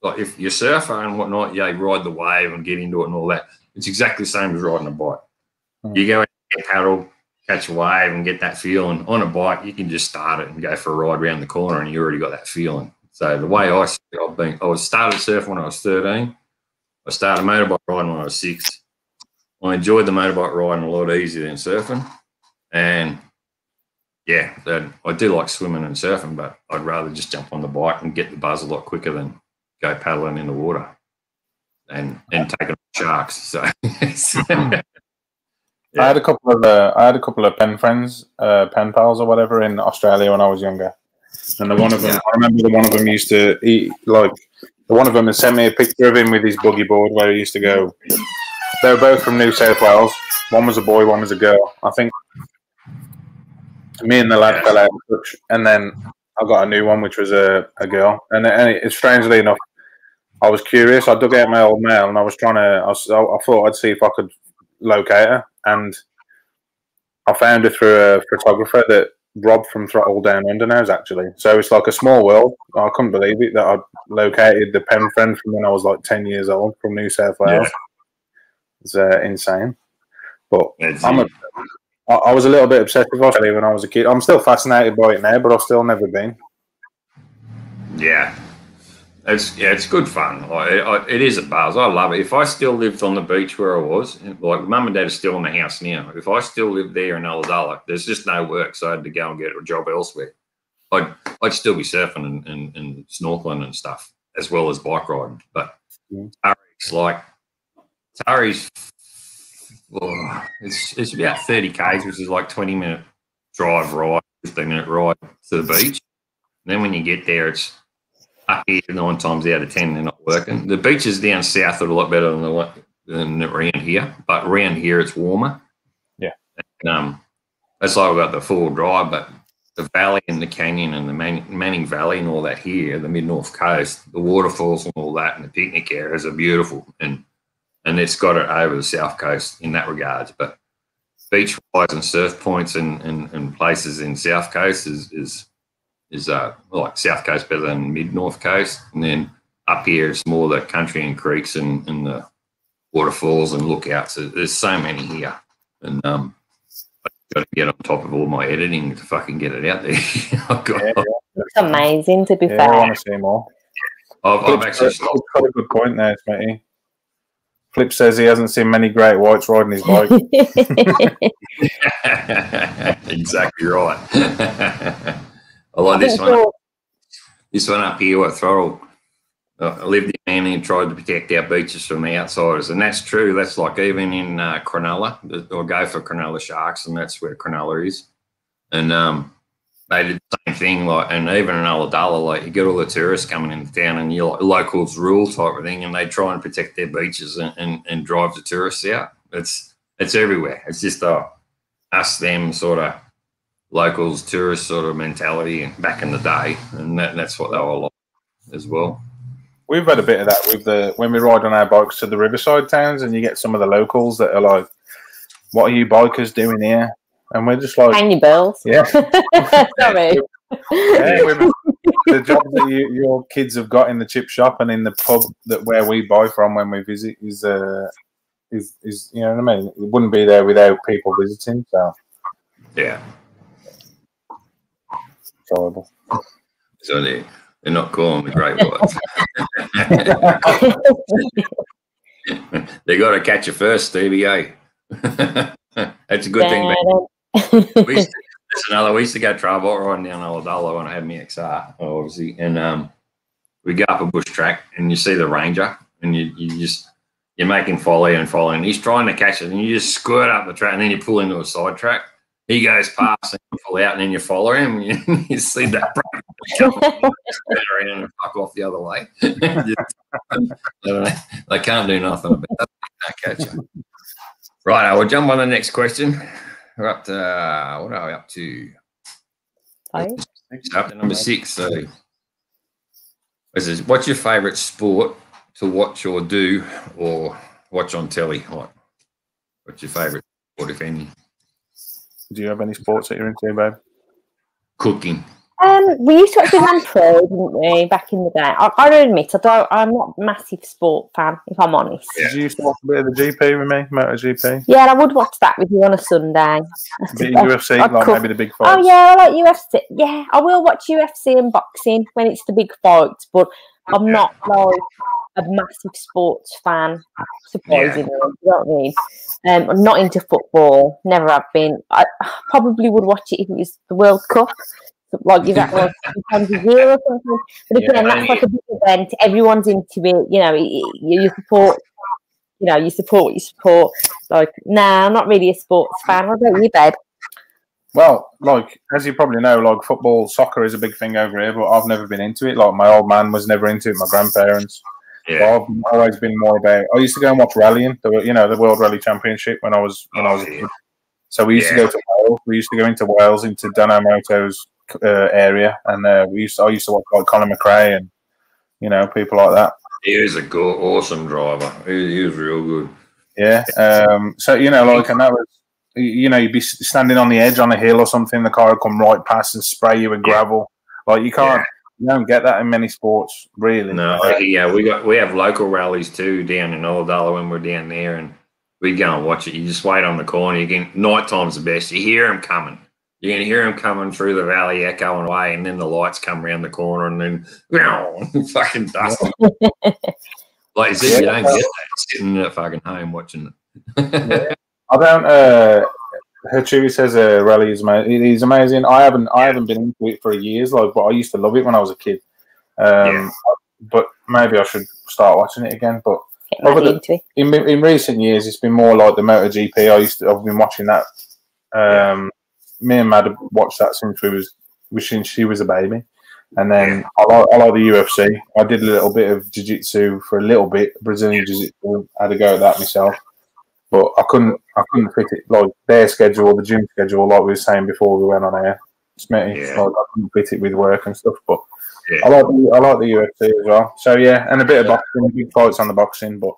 Like if you're surfer and whatnot, you ride the wave and get into it and all that. It's exactly the same as riding a bike. You go and paddle, catch a wave and get that feeling. On a bike, you can just start it and go for a ride around the corner and you already got that feeling. So the way I started surfing when I was 13. I started motorbike riding when I was 6. I enjoyed the motorbike riding a lot easier than surfing. And, yeah, I do like swimming and surfing, but I'd rather just jump on the bike and get the buzz a lot quicker than go paddling in the water and taking sharks. So, yeah. I had a couple of pen friends, pen pals or whatever in Australia when I was younger. And one of them, I remember one of them used to eat, like, one of them had sent me a picture of him with his boogie board where he used to go. They were both from New South Wales. One was a boy, one was a girl. I think me and the lad fell out of touch, and then I got a new one, which was a girl. And strangely enough, I was curious. I dug out my old mail, and I thought I'd see if I could locate her. And I found her through a photographer that Rob from Throttle Down Under knows, actually. So it's like a small world. I couldn't believe it that I located the pen friend from when I was like 10 years old from New South Wales. Yeah. It's insane. But I was a little bit obsessed with Australia when I was a kid. I'm still fascinated by it now, but I've still never been. Yeah. It's good fun. It is a buzz. I love it. If I still lived on the beach where I was, like Mum and Dad are still in the house now. If I still lived there in Ulladulla, there's just no work, so I had to go and get a job elsewhere. I'd still be surfing and snorkeling and stuff, as well as bike riding. But Tarry's, it's about 30 k's, which is like 20-minute drive ride, 15-minute ride to the beach. And then when you get there, it's up here 9 times out of 10 they're not working. The beaches down south are a lot better than around here, but around here it's warmer. Yeah. And, that's like we've got the 4-wheel drive, but the valley and the canyon and the Manning Valley and all that here, the mid-north coast, the waterfalls and all that and the picnic areas are beautiful. And it's got it over the south coast in that regards. But beach wise and surf points and places in south coast is like south coast better than mid north coast, and then up here it's more the country and creeks and the waterfalls and lookouts. There's so many here, and I've got to get on top of all my editing to fucking get it out there. It's amazing, to be fair. I want to see more. I've actually got a good point there, Smitty. Flip says he hasn't seen many great whites riding his bike. Exactly right. I like this one. This one up here at Throttle. I lived in Manly and tried to protect our beaches from the outsiders, and that's true. That's like even in Cronulla. I'll go for Cronulla Sharks, and that's where Cronulla is. And they did the same thing, like, and even in Ulladulla, like you get all the tourists coming into town, and you're like locals rule type of thing, and they try and protect their beaches and drive the tourists out. It's everywhere. It's just us, them sort of locals, tourist sort of mentality back in the day, and that's what they were like as well. We've had a bit of that when we ride on our bikes to the riverside towns, and you get some of the locals that are like, "What are you bikers doing here?" And we're just like, "Hang your bills." Yeah. Sorry. Yeah, the job that your kids have got in the chip shop and in the pub where we buy from when we visit is you know what I mean? It wouldn't be there without people visiting. So yeah. It's horrible. So they're not calling the great whites. They got to catch you first, Stevie, eh? That's a good thing. We used to go trail bike riding down Ulladulla when I had my XR, obviously, and we go up a bush track and you see the ranger, and you're making following. He's trying to catch it, and you just squirt up the track, and then you pull into a side track. he goes past and you pull out, and then you follow him. And you see that turn around and fuck off the other way. I don't know. They can't do nothing about that. They can't catch you. Right, we'll jump on the next question. We're up to what are we up to? 5. Up to number 6. So, this is, what's your favourite sport to watch or do or watch on telly? Like, what's your favourite sport, if any? Do you have any sports that you're into, babe? Cooking. We used to watch Big Man Pro, didn't we, back in the day? I'll admit, I'm not a massive sport fan, if I'm honest. Did you used to watch a bit of the GP with me, MotoGP? Yeah, I would watch that with you on a Sunday. A bit of UFC, like maybe the big fights. Oh, yeah, I like UFC. Yeah, I will watch UFC and boxing when it's the big fights, but I'm not like a massive sports fan, surprisingly. You know what I mean? I'm not into football, never have been. I probably would watch it if it was the World Cup. Like, is that like 2 times a year or something? But again, that's like a big event. Everyone's into it. You know, you support. You know, you support what you support. Like, nah, I'm not really a sports fan. What about you, babe? Well, like, as you probably know, like, football, soccer is a big thing over here, but I've never been into it. Like, my old man was never into it. My grandparents. Yeah. So I've always been more about. I used to go and watch rallying. The World Rally Championship when I was a kid. So we used to go to Wales. We used to go into Wales, into Dano Moto's area, and I used to watch like Colin McRae and people like that. He was a awesome driver. He was real good. Yeah. So and that was you'd be standing on the edge on a hill or something. The car would come right past and spray you with gravel. Like you can't. You don't get that in many sports, really. No, yeah, we have local rallies too down in Ulladulla when we're down there, and we go and watch it. You just wait on the corner. Night time's the best. You hear them coming. You can hear them coming through the valley, echoing away, and then the lights come around the corner, and then fucking dust. Like you said, you don't get that sitting at fucking home watching it. I don't. Chewy says rally is amazing. It is amazing. I haven't been into it for years, but I used to love it when I was a kid. But maybe I should start watching it again. But in recent years, it's been more like the MotoGP. I've been watching that. Me and Mad have watched that since she was a baby, and then I like the UFC. I did a little bit of jiu-jitsu for a little bit, Brazilian jiu-jitsu. I had to go at that myself. But I couldn't fit it, like their schedule, the gym schedule, like we were saying before we went on air. Like, I couldn't fit it with work and stuff. But I like the UFC as well. So and a bit of boxing, big fights on the boxing. But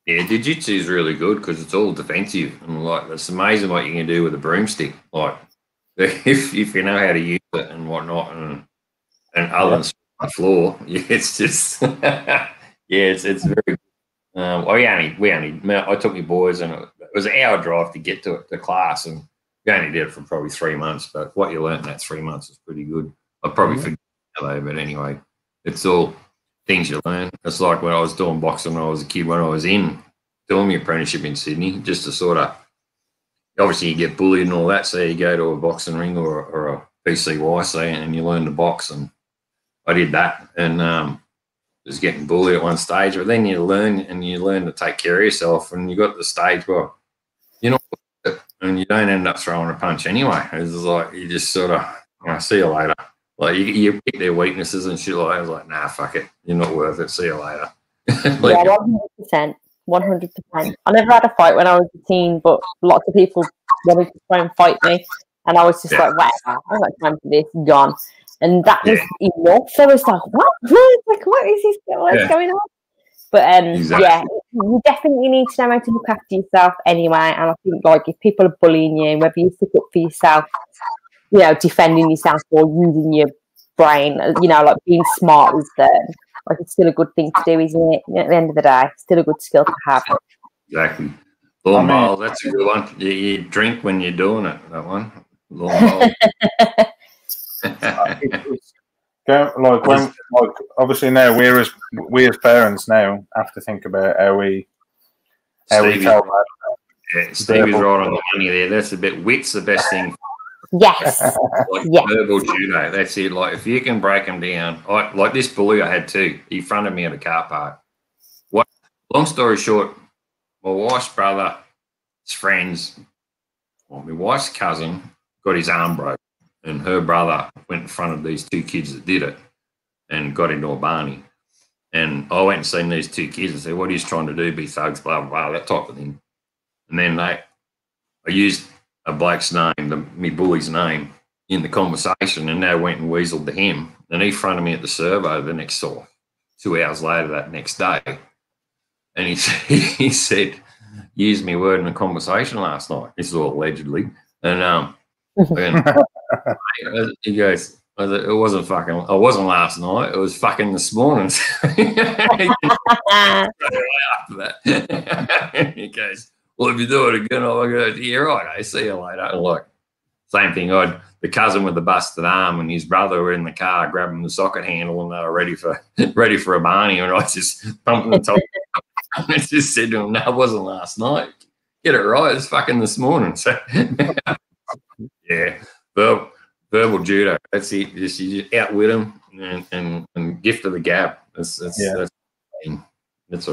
jiu-jitsu is really good because it's all defensive, and like it's amazing what you can do with a broomstick. Like if you know how to use it and whatnot, and other than the floor, it's just it's very good. I took my boys, and it was an hour drive to get to class, and we only did it for probably 3 months. But what you learned in that 3 months is pretty good. I probably forget though, but anyway, it's all things you learn. It's like when I was doing boxing when I was a kid. When I was doing my apprenticeship in Sydney, just to sort of obviously you get bullied and all that, so you go to a boxing ring or a PCY, and you learn to box, and I did that, and was getting bullied at one stage, but then you learn to take care of yourself, and you got to the stage where you're not, and you don't end up throwing a punch anyway. It's like you just sort of, see you later. Like you pick their weaknesses and shit like that. I was like, nah, fuck it, you're not worth it. See you later. 100%. I never had a fight when I was a teen, but lots of people wanted to try and fight me, and I was just like, wow, I got time for this, gone. And that was enough. So I was like, what? Like, what is this? What's going on? But you definitely need to know how to look after yourself anyway. And I think, like, if people are bullying you, whether you stick up for yourself, defending yourself or using your brain, like being smart is like it's still a good thing to do, isn't it? At the end of the day, it's still a good skill to have. Exactly. Long ball, that's a good one. You drink when you're doing it. That one. Long ball. Obviously now we as parents now have to think about how we tell that. Yeah, Stevie's right on the money there. That's the bit. Wit's the best thing. Yes. Verbal judo. That's it. Like if you can break them down. Like this bully I had too. He fronted me at a car park. Long story short, my wife's brother's friends, my wife's cousin, got his arm broke, and her brother went in front of these 2 kids that did it and got into a Barney. And I went and seen these 2 kids and said, what are you trying to do, be thugs, blah, blah, blah, that type of thing. And then I used a bloke's name, me bully's name, in the conversation, and they went and weaseled to him. And he fronted me at the servo the next 2 hours later that next day. And he said, used me word in a conversation last night. This is all allegedly. And he goes, it wasn't fucking, I wasn't last night, it was fucking this morning. After that. He goes, well, if you do it again, I'll go, yeah, right, I see you later. Like, same thing, the cousin with the busted arm and his brother were in the car grabbing the socket handle, and they were ready for a Barney, and I just pumped the top. I just said to him, no, it wasn't last night. Get it right, it's fucking this morning. So yeah, verbal judo. That's it. Just you outwit them and gift of the gab. That's what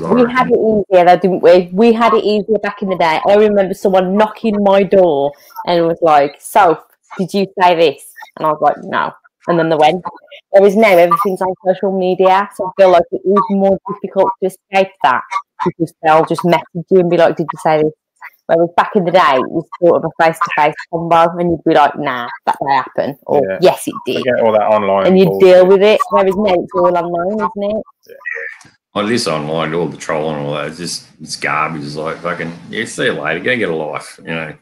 I We reckon. had it easier though, didn't we? We had it easier back in the day. I remember someone knocking my door and was like, Soph, did you say this? And I was like, no. And then they went. Whereas now everything's on social media, so I feel like it is more difficult to escape that because they'll just message you and be like, did you say this? Whereas back in the day, it was sort of a face-to-face combo, and you'd be like, nah, that may happen, or yes, it did. Forget all that online. And you'd deal with it. Whereas now it's all online, isn't it? Yeah. Well, this online, all the trolling and all that, it's garbage. It's like fucking, yeah, see you later, go get a life, you know.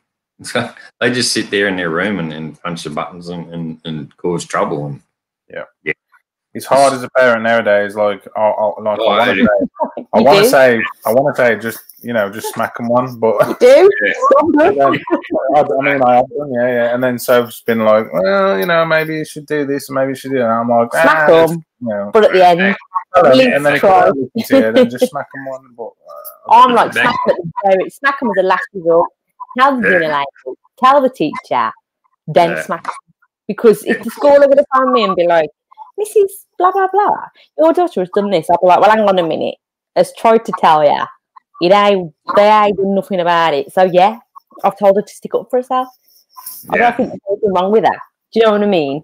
So they just sit there in their room and punch the buttons and cause trouble. And yeah. It's hard as a parent nowadays. Like, I want to say, just just smack them one, but you do. I mean, I have done, yeah. And then Soph's been like, well, maybe you should do this, and maybe you should do that. And I'm like, smack them, but at the end, and then then just smack them one. But I'm like, smack them as a last resort. Tell the dinner lady, tell the teacher, then smack them. Because if the school are going to find me and be like, Mrs. blah, blah, blah, your daughter has done this, I'll be like, well, hang on a minute. Has tried to tell you. They ain't done nothing about it. So, yeah, I've told her to stick up for herself. I don't think there's anything wrong with that. Do you know what I mean?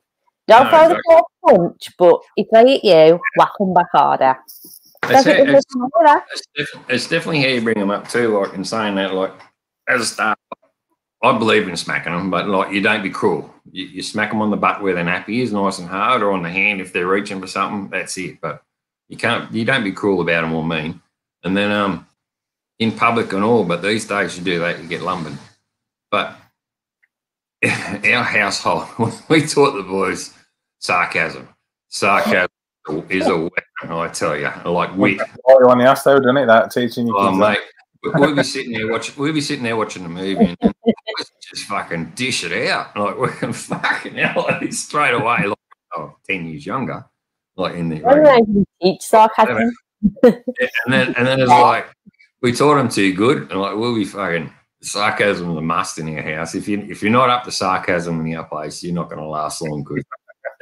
Don't throw the first punch, but if they hit you, whack them back harder. It's definitely how you bring them up too, like in saying that, like, as a start, I believe in smacking them, but like you don't be cruel. You smack them on the butt where their nappy is, nice and hard, or on the hand if they're reaching for something. That's it. But you don't be cruel about them or mean. And then in public and all, but these days you do that, you get lumbered. But our household, we taught the boys sarcasm. Sarcasm is a weapon, I tell you. Like wit. You on the ass though, doesn't it? That teaching you. Oh, mate. We'll be sitting there watching the movie and just fucking dish it out. Like we're fucking hell, like, straight away, like 10 years younger. Like in the I don't know if you teach sarcasm. and then it's like we taught them too good, and like we'll be fucking sarcasm is a must in our house. If you're not up to sarcasm in our place, you're not going to last long. Good,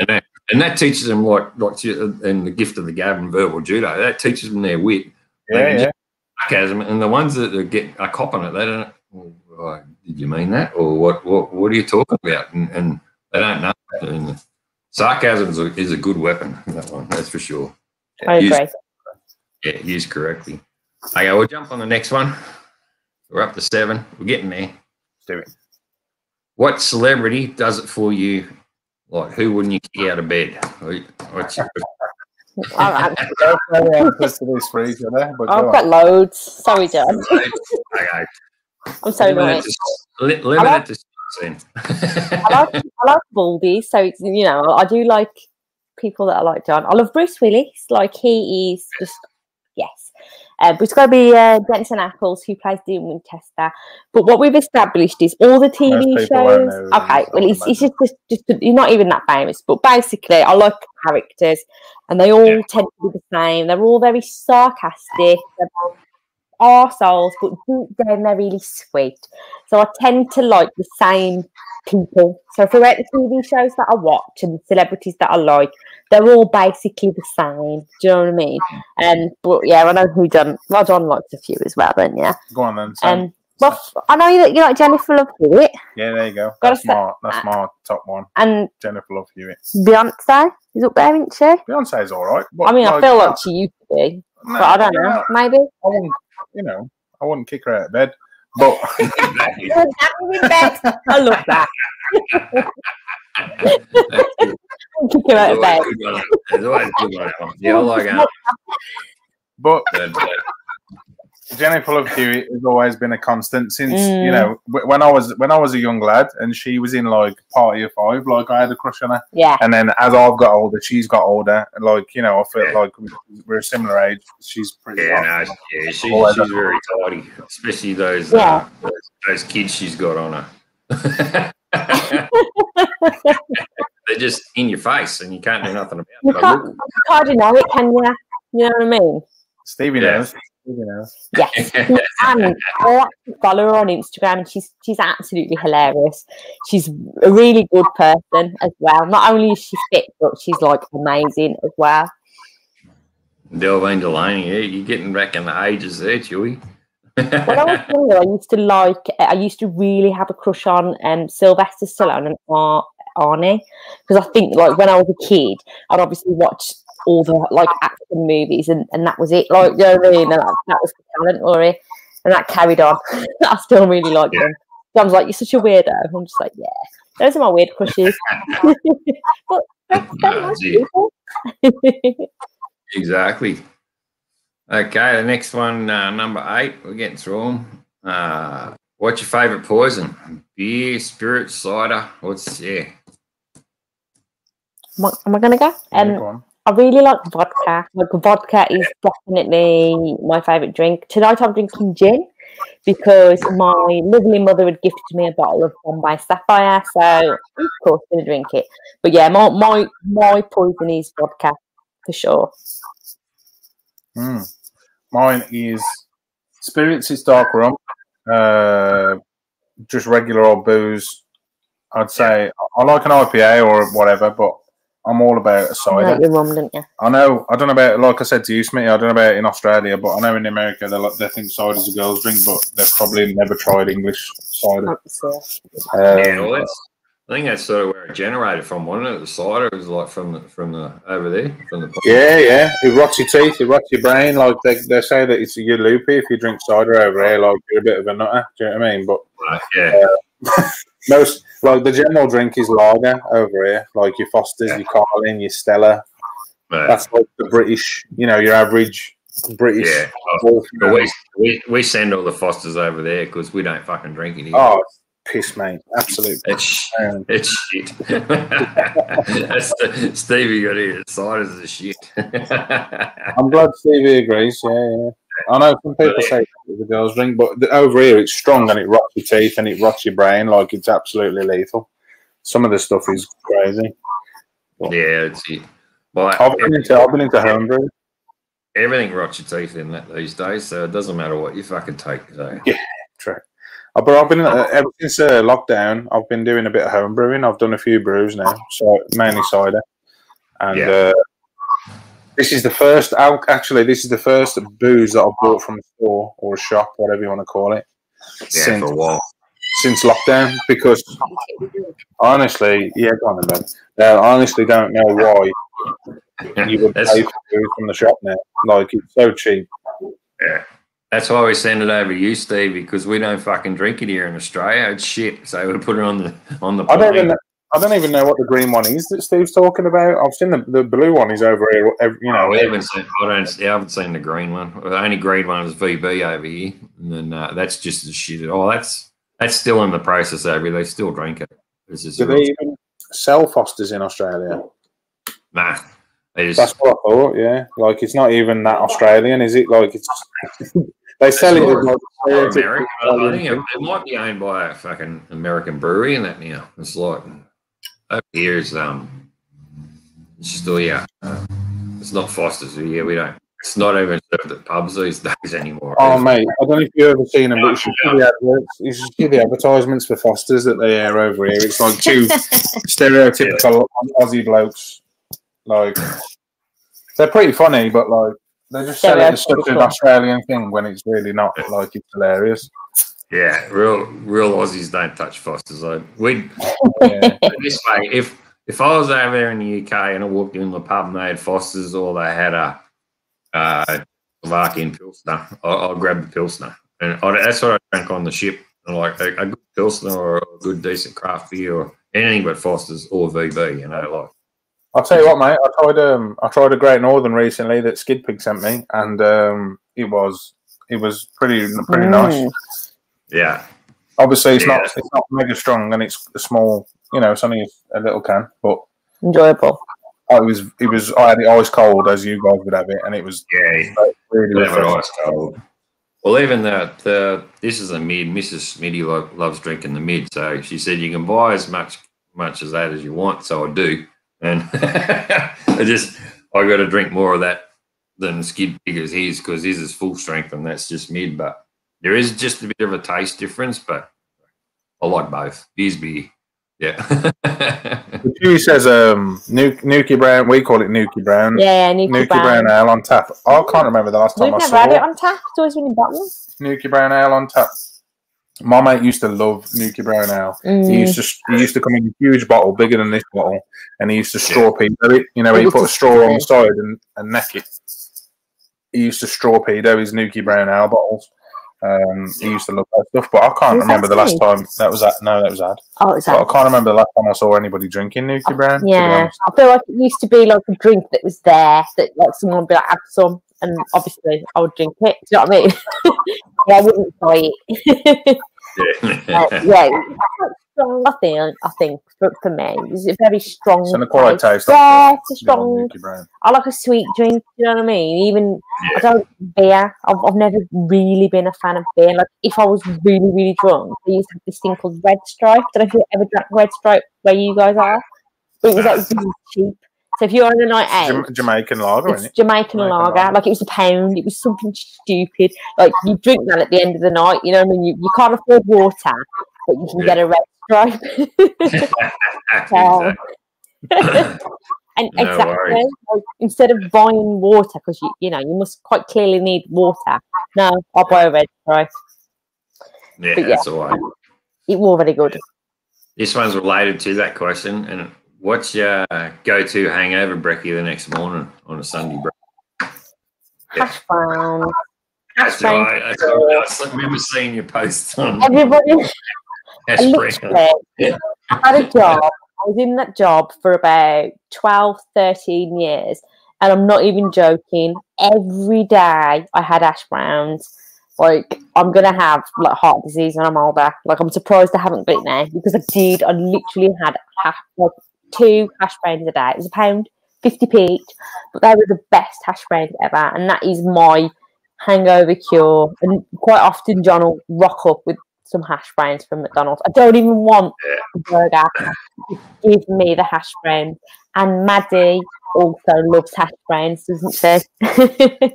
and that teaches them like and the gift of the gab and verbal judo. That teaches them their wit. Yeah. Sarcasm, and the ones that are copping it, they don't. Well, did you mean that, or what are you talking about? And they don't know. And sarcasm is a good weapon. That one, that's for sure. I agree. Used correctly. Okay, we'll jump on the next one. We're up to 7. We're getting there. Let's do it. What celebrity does it for you? Like, who wouldn't you kick out of bed? What's your... All right. I've got loads. Sorry, John. Okay. I'm so annoyed. Limit it to 16. I like baldies, so it's, I do like people that are like John. I love Bruce Willis. Like he is just yes. But it's got to be Jensen Ackles, who plays Dean Winchester. But what we've established is all the TV shows. Okay, well, he's just he's not even that famous. But basically, I like characters, and they all tend to be the same. They're all very sarcastic. They're arseholes, but deep down they're really sweet. So I tend to like the same people. So throughout the TV shows that I watch and the celebrities that I like, they're all basically the same. Do you know what I mean? But yeah, I know who John. Well, John likes a few as well, then yeah. Go on then. Well, I know that you like Jennifer Love Hewitt. Yeah, there you go. Gotta That's my top one. And Jennifer Love Hewitt. Beyonce is up there, isn't she? Beyonce's all right. I mean, I feel like she used to be, but I don't know. Maybe. I wouldn't kick her out of bed. But I love that. Kick her out of bed. There's always a good one. Yeah, I like that. But Jennifer Love Hewitt has always been a constant since when I was a young lad and she was in like Party of Five. Like I had a crush on her. Yeah. And then as I've got older, she's got older. And like I feel like we're a similar age. She's pretty. She's very tidy, especially those kids she's got on her. They're just in your face, and you can't do nothing about it. You can't hardly know it, can you? You know what I mean? Stevie knows. Yes, and I actually follow her on Instagram, and she's absolutely hilarious. She's a really good person as well. Not only is she fit, but she's like amazing as well. Delvine Delaney, you're getting back in the ages there, Chewy. When I was younger, I used to really have a crush on Sylvester Stallone and Arnie, because I think like when I was a kid, I'd obviously watch all the like action movies and that was it. Like, you know what I mean? And that was the talent, Laurie, and that carried on. I still really like them. So I was like, you're such a weirdo. I'm just like, yeah, those are my weird crushes. But they're nice people. Exactly. Okay, the next one, number 8. We're getting through them. What's your favourite poison? Beer, spirit, cider? Am I going to go? Go on. I really like vodka. Like, vodka is definitely my favourite drink. Tonight I'm drinking gin because my lovely mother had gifted me a bottle of Bombay Sapphire, so of course I'm going to drink it. But yeah, my poison is vodka for sure. Mine is spirits. It's dark rum, just regular old booze. I'd say I like an IPA or whatever, but I'm all about a cider. You like your rum, don't you? I know. I don't know about, like I said to you, Smitty, I don't know about it in Australia, but I know in America they think cider's a girl's drink, but they've probably never tried English cider. I think that's sort of where it generated from, wasn't it? The cider was like from the over there, from the. Yeah. It rots your teeth, it rots your brain. Like they say that you're loopy if you drink cider over here. Like you're a bit of a nutter. Do you know what I mean? But most like the general drink is lager over here. Like your Fosters, your Carling, your Stella. Right. That's like the British. Your average British. Yeah. We send all the Fosters over there because we don't fucking drink it here. Oh. Piss, mate. Absolutely. It's shit. Stevie got here. Ciders are shit. I'm glad Stevie agrees. Yeah. I know some people say it's a girl's drink, but over here it's strong and it rots your teeth and it rots your brain. Like it's absolutely lethal. Some of the stuff is crazy. But yeah, it's it. But I've been into homebrew. Everything rots your teeth in that these days, so it doesn't matter what you fucking take. So. Yeah, true. But I've been ever since lockdown. I've been doing a bit of home brewing. I've done a few brews now, so mainly cider. And this is the first. Actually, this is the first booze that I bought from a store or a shop, whatever you want to call it. Yeah, for a while. Since lockdown, because honestly, go on then. I honestly don't know why you would pay for food from the shop now. Like it's so cheap. Yeah. That's why we send it over to you, Steve, because we don't fucking drink it here in Australia. It's shit. So we put it on the plane. I don't even know what the green one is that Steve's talking about. I've seen the blue one is over here. I haven't seen the green one. The only green one is VB over here, and then that's just the shit. Oh, that's still in the process over here. They still drink it. Do they even sell Fosters in Australia? Nah. That's what I thought. Yeah, like it's not even that Australian, is it? Like it's. They sell it as like American. I think it might be owned by a fucking American brewery and that now. It's like over here is it's still it's not Foster's. Yeah, we don't. It's not even served at pubs these days anymore. Oh mate, I don't know if you've ever seen them, but you should see the adverts. You should see the advertisements for Foster's that they air over here. It's like two stereotypical Aussie blokes. Like they're pretty funny, but like. They just sell it as such an Australian thing when it's really not. Like it's hilarious. Yeah, real Aussies don't touch Fosters. We'd this way. If I was over there in the UK and I walked in the pub and they had Fosters or they had a Slovakian Pilsner, I'll grab the Pilsner, and that's what I drank on the ship. Like a good Pilsner or a good decent craft beer or anything but Fosters or VB. You know, like. I'll tell you what, mate. I tried a Great Northern recently that Skid Pig sent me, and it was pretty nice. Yeah. Obviously, it's not mega strong, and it's a small. You know, it's only a little can, but enjoyable. It was. I had it ice cold, as you guys would have it, and it was really ice cold. Well, even this is a mid. Mrs. Smitty loves drinking the mid, so she said you can buy as much as that as you want. So I do. And I got to drink more of that than Skid Pig as his, because his is full strength and that's just mid. But there is just a bit of a taste difference, but I like both. Beer's beer. Yeah. He says Nuki Brown. We call it Nuki Brown. Yeah, Nuki Brown ale on tap. I can't remember the last time I saw it. We've never had it on tap. It's always been in bottles. Nuki Brown ale on tap. My mate used to love Nuki Brown ale. He used to come in a huge bottle, bigger than this bottle, and he used to straw pedo it. You know, he put a straw on the side and neck it. He used to straw pedo his Nuki Brown ale bottles. He used to love that stuff, but I can't remember the last time that was that. No, that was Ad. Oh, it's Ad. I can't remember the last time I saw anybody drinking Nuki Brown. Yeah, I feel like it used to be like a drink that was there, that like someone would be like, have some, and obviously I would drink it. Do you know what I mean? But I wouldn't buy it. Strong. I think for me, it's a very strong. It's an acquired taste. Yeah, it's a strong. I like a sweet drink. You know what I mean? Even I don't beer. I've never really been a fan of beer. Like if I was really drunk, I used to have this thing called Red Stripe. I don't know if you ever drank Red Stripe where you guys are. But it was like really cheap. So if you're on a night out, Jamaican lager, it's Jamaican lager. Like it was £1. It was something stupid. Like you drink that at the end of the night. You know what I mean? You can't afford water, but you can get a Red Stripe. And exactly, like, instead of buying water, because you must quite clearly need water. No, I'll buy a Red Stripe. Yeah, that's all right. It was very good. This one's related to that question, and what's your go-to hangover brekkie the next morning on a Sunday break? Hash brown. That's right. I remember seeing your posts on everybody. Hash brown. I had a job. I was in that job for about 12, 13 years, and I'm not even joking. Every day I had hash browns. Like, I'm going to have like heart disease when I'm older. Like, I'm surprised I haven't got it now, because I did. I literally had 2 hash browns a day. It was £1, 50p each, but they were the best hash browns ever, and that is my hangover cure. And quite often John will rock up with some hash browns from McDonald's. I don't even want a burger. Just give me the hash browns. And Maddie also loves hash browns, doesn't she?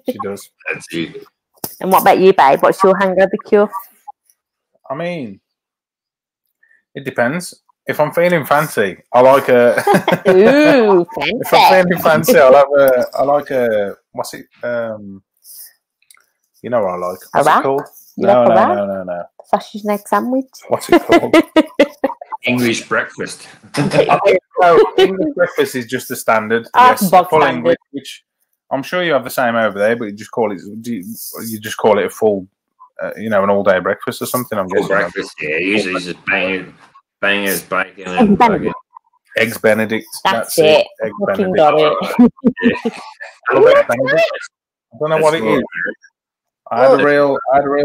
She does. That's it. And what about you, babe? What's your hangover cure? I mean, it depends. If I'm feeling fancy, I like a. Ooh, fancy. If I'm feeling fancy, I like a. What's it? You know what I like? What's it called? No. Sausage and egg sandwich. What's it called? English breakfast. English breakfast is just the standard. Yes, full English, which I'm sure you have the same over there, but you just call it a full, an all-day breakfast or something. I'm guessing. Breakfast, yeah. Usually just bangers, bacon, and Eggs Benedict. That's it. Egg Fucking Benedict. got it. I don't know what it is. I had a real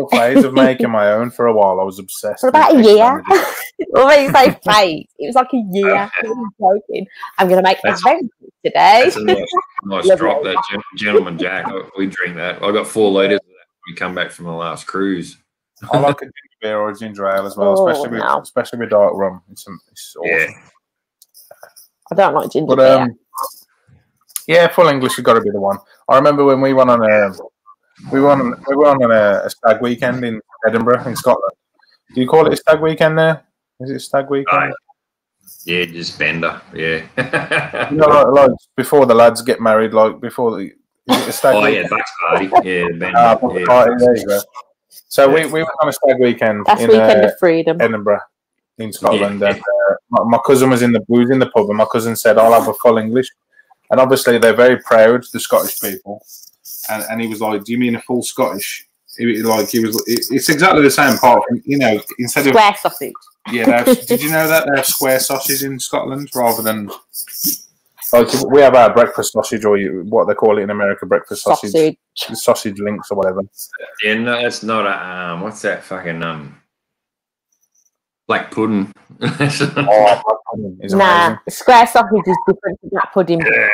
phase of making my own for a while. I was obsessed. For about a year. Well, when you say phase, it was like a year. I'm joking. I'm going to make egg Benedict today. That's a nice drop, that Gentleman Jack. We drink that. I got 4 litres of that when we come back from the last cruise. I like a ginger beer or a ginger ale as well, especially with dark rum. It's awesome. Yeah. I don't like ginger beer. Yeah, full English has got to be the one. I remember when we went on a stag weekend in Edinburgh, in Scotland. Do you call it a stag weekend there? Is it a stag weekend? Yeah, just Bender. Yeah. like before the lads get married, like before the. Is it a stag weekend? Yeah, back party. Yeah, Bender. Party, there you go. So we went on a stag weekend. That's in weekend of freedom. Edinburgh, in Scotland. And, my cousin was in the pub, and my cousin said, "I'll have a full English." And obviously, they're very proud, the Scottish people. And he was like, "Do you mean a full Scottish?" It's exactly the same part. You know, instead of square sausage. Yeah, did you know that they have square sausage in Scotland rather than like we have our breakfast sausage, or what they call it in America, breakfast sausage links or whatever. Yeah, no, it's not a what's that fucking black pudding? Black pudding is amazing. Square sausage is different to black pudding. Yeah,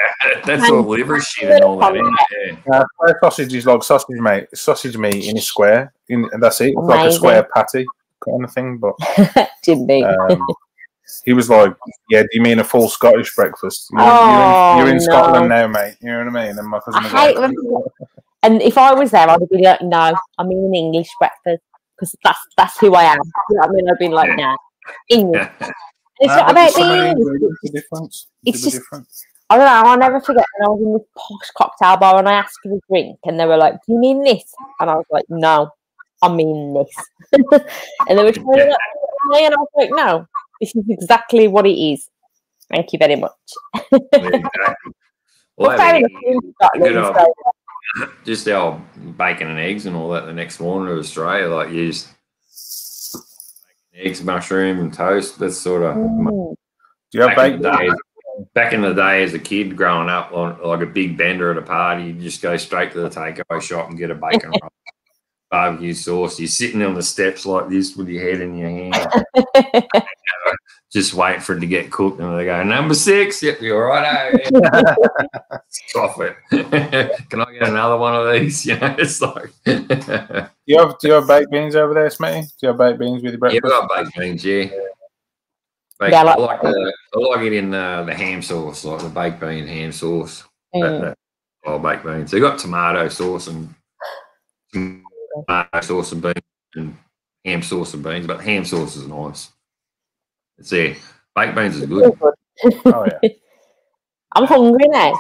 that's all liver shit and all that. Square sausage is like sausage meat in a square, and that's it. It's like a square patty kind of thing. But he was like, "Yeah, do you mean a full Scottish breakfast? You're in Scotland now, mate. You know what I mean?" And my cousin was like, and if I was there, I'd be like, "No, I mean an English breakfast, because that's who I am." You know what I mean? I'd be like, "Nah, English." It's not about the difference. It's just different. I don't know. I'll never forget when I was in this posh cocktail bar and I asked for a drink, and they were like, "Do you mean this?" And I was like, "No, I mean this." And they were trying to me, and I was like, "No, this is exactly what it is. Thank you very much." Just the old bacon and eggs and all that the next morning to Australia, like you just eggs, mushroom, and toast. That's sort of back in the day as a kid growing up on like a big bender at a party, you just go straight to the takeaway shop and get a bacon roll, barbecue sauce. You're sitting on the steps like this with your head in your hand, just wait for it to get cooked, and they go, "Number 6, yep, you're right." Stop it. Can I get another one of these? You know, it's like. Do you have baked beans over there, Smitty? Do you have baked beans with your breakfast? Yeah, I've got baked beans. Yeah. I like it in the ham sauce, like the baked bean ham sauce. Baked beans. They got tomato sauce and tomato sauce and beans and ham sauce and beans, but ham sauce is nice. It's there. Baked beans is good. Oh yeah. I'm hungry now.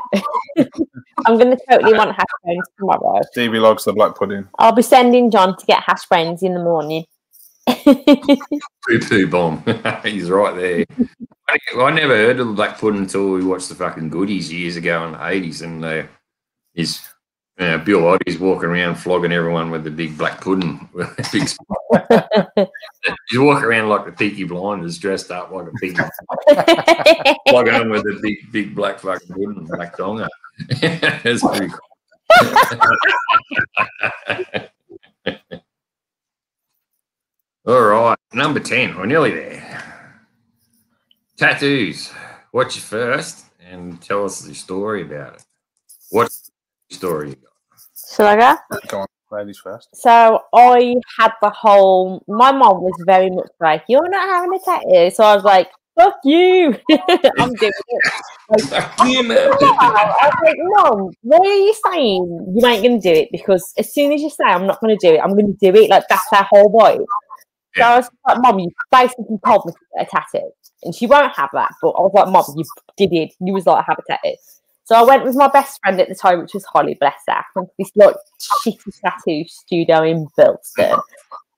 I'm going to totally want hash browns tomorrow. Stevie likes the black pudding. I'll be sending John to get hash browns in the morning. Poo bomb. He's right there. I never heard of the black pudding until we watched the fucking Goodies years ago in the 80s, and Bill Oddie's walking around flogging everyone with the big black pudding. He's walking around like the Peaky Blinders, dressed up like a pig. Flogging him with the big black fucking pudding, black donga. It's pretty cool. All right, number 10. We're nearly there. Tattoos. What's your first? And tell us the story about it. What's the story you got? Shall I go? Go on, ladies first. So I had my mom was very much like, "You're not having a tattoo." So I was like, "Fuck you." I'm doing it. Fuck you, man. I was like, "Mom, why are you saying you ain't going to do it?" Because as soon as you say I'm not going to do it, I'm going to do it. Like, that's our whole vibe. So I was like, "Mom, you basically told me to get a tattoo." And she won't have that. But I was like, "Mom, you did it." You was like, "Have a tattoo." So I went with my best friend at the time, which was Holly, bless her. Went to this like shitty tattoo studio in Bilston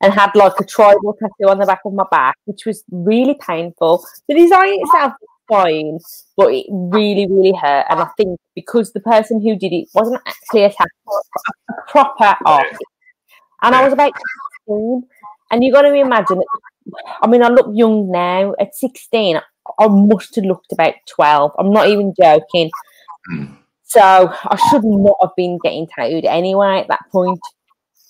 and had like a tribal tattoo on the back of my back, which was really painful. The design itself was fine, but it really, really hurt. And I think because the person who did it wasn't actually a tattoo, a proper artist. And I was about 16. And you got to imagine, I mean, I look young now. At 16, I must have looked about 12. I'm not even joking. So I should not have been getting tattooed anyway at that point.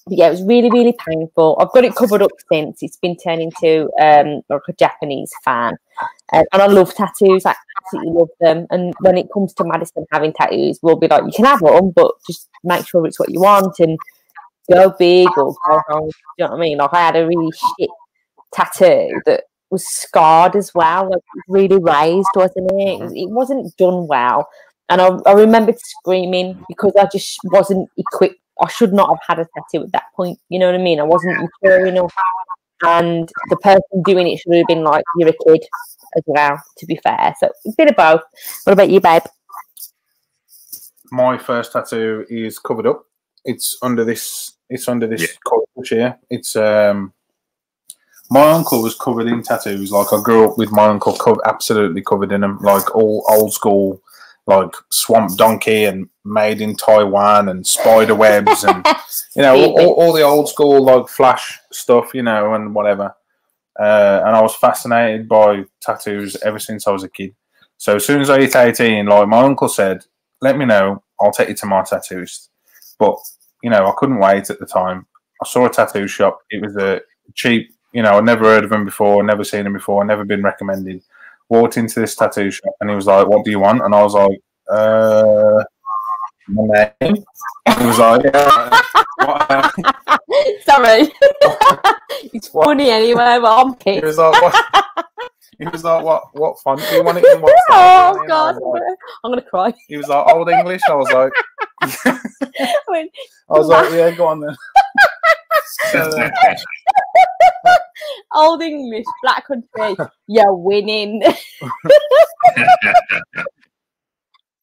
But yeah, it was really, really painful. I've got it covered up since. It's been turned into like a Japanese fan. And I love tattoos. I absolutely love them. And when it comes to Madison having tattoos, we'll be like, "You can have them, but just make sure it's what you want and go big or go home." Do you know what I mean? Like, I had a really shit tattoo that was scarred as well. Like, it was really raised, wasn't it? It wasn't done well. And I remembered screaming because I just wasn't equipped. I should not have had a tattoo at that point. You know what I mean? I wasn't mature enough. And the person doing it should have been like, "You're a kid," as well, to be fair. So a bit of both. What about you, babe? My first tattoo is covered up. it's under this culture here. It's my uncle was covered in tattoos. Like, I grew up with my uncle absolutely covered in them, like all old school, like swamp donkey and made in Taiwan and spider webs and you know all the old school like Flash stuff, you know, and whatever. And I was fascinated by tattoos ever since I was a kid. So as soon as I hit 18, like my uncle said, "Let me know. I'll take you to my tattooist." But you know, I couldn't wait at the time. I saw a tattoo shop. It was a cheap. You know, I'd never heard of him before, never seen him before, never been recommended. Walked into this tattoo shop and he was like, "What do you want?" And I was like, my name. He was like, "Yeah." Sorry. It's funny anyway, but I'm pissed. He was like, "What?" He was like, "What font do you want it in? What Oh style?" God, Like, I'm gonna cry. he was like, "Old English." I was like, I "I was like, yeah, go on then." So, Old English, Black Country, you're winning.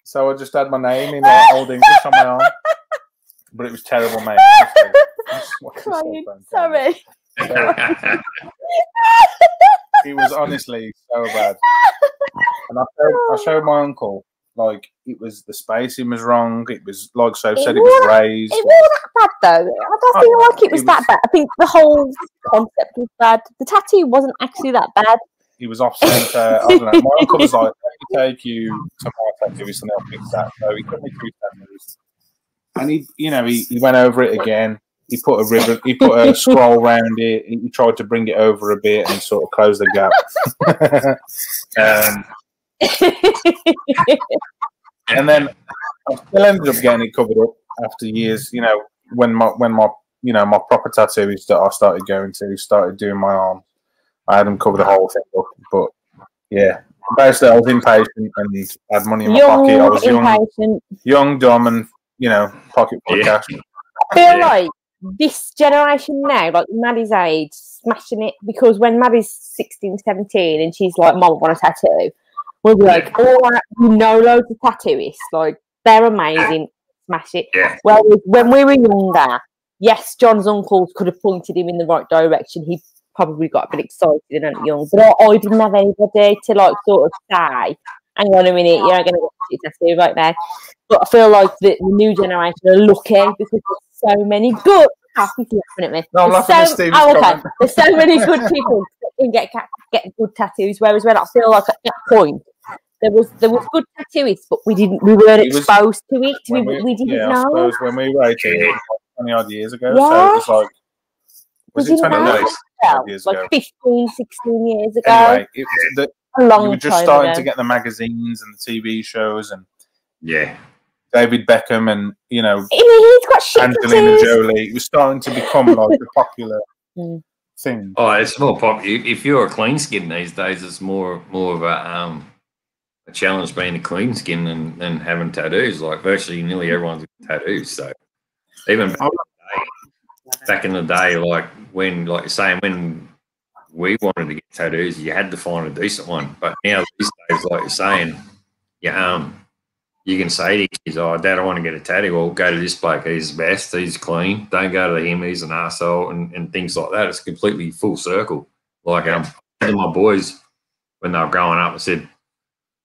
so I just had my name in like Old English on my arm, but it was terrible, mate. Crying. Sorry. It was honestly so bad. And I showed my uncle, like, it was the spacing was wrong. It was like Soph said, it was raised. It wasn't that bad though. I don't feel like it was that bad. I think the whole concept was bad. The tattoo wasn't actually that bad. He was off centre. I don't know. My uncle was like, "Let me take you to my tattooist and they'll fix that." So he took me to his tattooist, and he went over it again. He put a ribbon, he put a scroll round it. He tried to bring it over a bit and sort of close the gap. And then I still ended up getting it covered up after years. You know, when my my proper tattooist that I started going to started doing my arm, I had him cover the whole thing up. But yeah, basically, I was impatient and had money in my pocket. I was young, dumb, and pocket full of cash. I feel like this generation now, like Maddie's age, smashing it, because when Maddie's 16, 17 and she's like, "Mom, I want a tattoo," we'll be like, "Oh, you know loads of tattooists, like they're amazing, smash it." Yeah. Well, when we were younger, yes, John's uncles could have pointed him in the right direction. He probably got a bit excited and young, but I didn't have anybody to like sort of say, "Hang on a minute, you're not going to get a tattoo right now." But I feel like the new generation are lucky because there's so many good. He's laughing at me. No, I'm laughing at Steve's comment. There's so many good people that can get good tattoos. Whereas when I feel like at that point there was good tattooists, but we weren't exposed to it. We didn't know. I suppose when we were 18, 20 odd years ago, so it was like, was it 20 years ago? Like 15, 16 years ago. Anyway, a long you were just starting to get the magazines and the TV shows and David Beckham and he's got shit Angelina Jolie. It was starting to become like a popular thing. Oh, it's more popular. If you're a clean skin these days, it's more of a challenge being a clean skin than having tattoos. Like virtually nearly everyone's got tattoos. So even back in the day, like when we wanted to get tattoos, you had to find a decent one. But now these days, like you're saying, you can say to kids, "Oh, Dad, I want to get a tattoo." Well, go to this bloke. He's the best. He's clean. Don't go to him. He's an arsehole and things like that. It's completely full circle. Like my boys, when they were growing up, I said,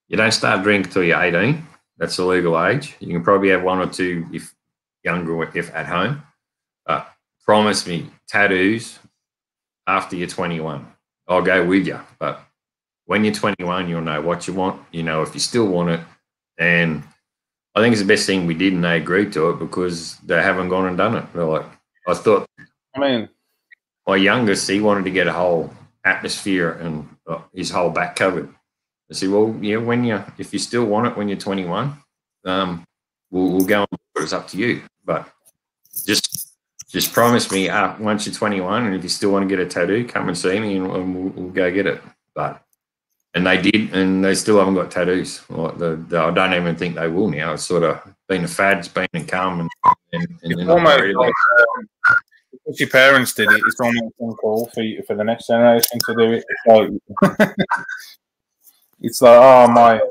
"You don't start drinking till you're 18. That's the legal age. You can probably have one or two if younger, if at home. But promise me tattoos after you're 21. I'll go with you. But when you're 21, you'll know what you want. You know if you still want it." And I think it's the best thing we did, and they agreed to it because they haven't gone and done it. They're like, my youngest, he wanted to get a whole atmosphere and his whole back covered. I said, "Well, yeah, if you still want it when you're 21, we'll go and do it. It's up to you. But just promise me once you're 21, and if you still want to get a tattoo, come and see me, and we'll go get it." And they did, and they still haven't got tattoos. Like I don't even think they will now. It's sort of been a fad. It's been a come, and it's almost like, if your parents did it, it's almost uncool for the next generation to do it. It's like, oh my.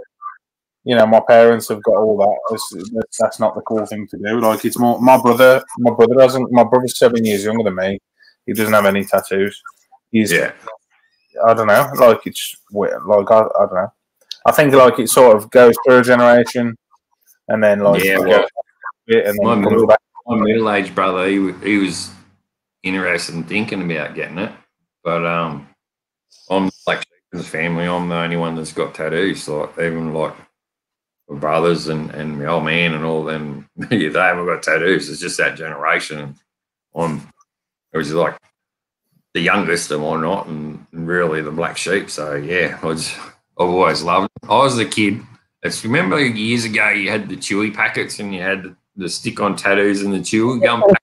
you know, my parents have got all that. That's not the cool thing to do. Like, it's more my brother. My brother's 7 years younger than me. He doesn't have any tattoos. He's I don't know. Like, it's weird. Like, I don't know. I think like it sort of goes through a generation, and then like Yeah, it well, goes a bit, and then my it comes back. middle-aged brother, he was interested in thinking about getting it, but I'm like in the family, I'm the only one that's got tattoos. Like even like my brothers and my old man and all them, they haven't got tattoos. It's just that generation. It was like the youngest and whatnot, and really the black sheep. So yeah, I've always loved it. I was a kid. Remember years ago you had the Chewy packets and you had the stick-on tattoos and the Chewy gum packets?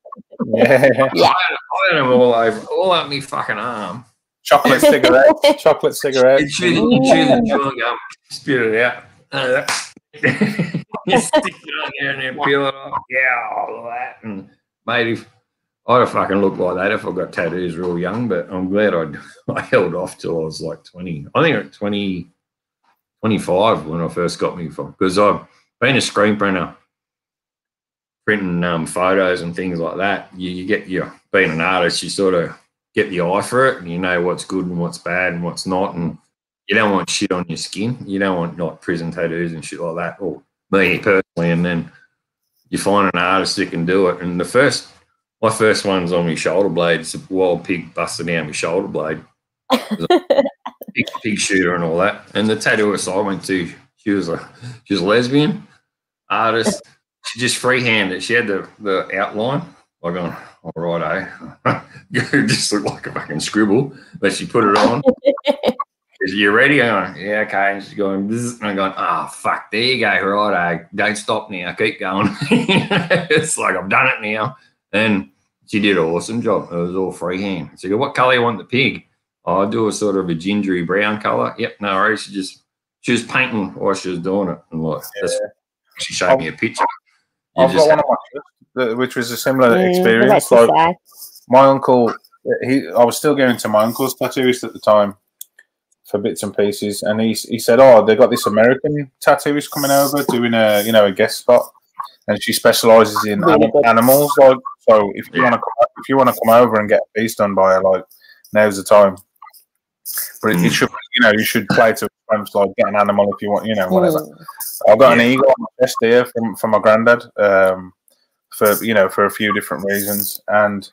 Yeah. I had them all up my fucking arm. Chocolate cigarettes. Chocolate cigarettes. You chew the chewing gum, spit it out. You stick it on there and then peel it off. Yeah, all of that. And mate, I'd have fucking looked like that if I got tattoos real young, but I'm glad I held off till I was like 20. I think at 20, 25 when I first got me from, because I've been a screen printer, printing photos and things like that. You get being an artist, you sort of get the eye for it, and you know what's good and what's bad and what's not, and you don't want shit on your skin. You don't want like prison tattoos and shit like that, or me personally. And then you find an artist that can do it. And my first one's on my shoulder blade. It's a wild pig busted down my shoulder blade. Pig shooter and all that. And the tattooist I went to, she was a lesbian artist. She just freehanded. She had the outline. I gone, all right, it just looked like a fucking scribble, but she put it on. Is you ready? I'm going, yeah, okay. And she's going, and I'm going, fuck, there you go, right, don't stop now, keep going. It's like, I've done it now. And she did an awesome job. It was all freehand. So, what colour you want the pig? I'll do a sort of a gingery brown colour. Yep, no worries. She was painting while she was doing it. And like, she showed me a picture. I've got one of my, which was a similar experience. Like my uncle, I was still going to my uncle's tattooist at the time for bits and pieces, and he said, they got this American tattooist coming over doing a guest spot, and she specialises in animals. Like, so if you want to come over and get a piece done by her, like, now's the time. But it should, you should play to friends, like get an animal if you want, whatever. I've got an eagle on my chest here from my granddad, for a few different reasons, and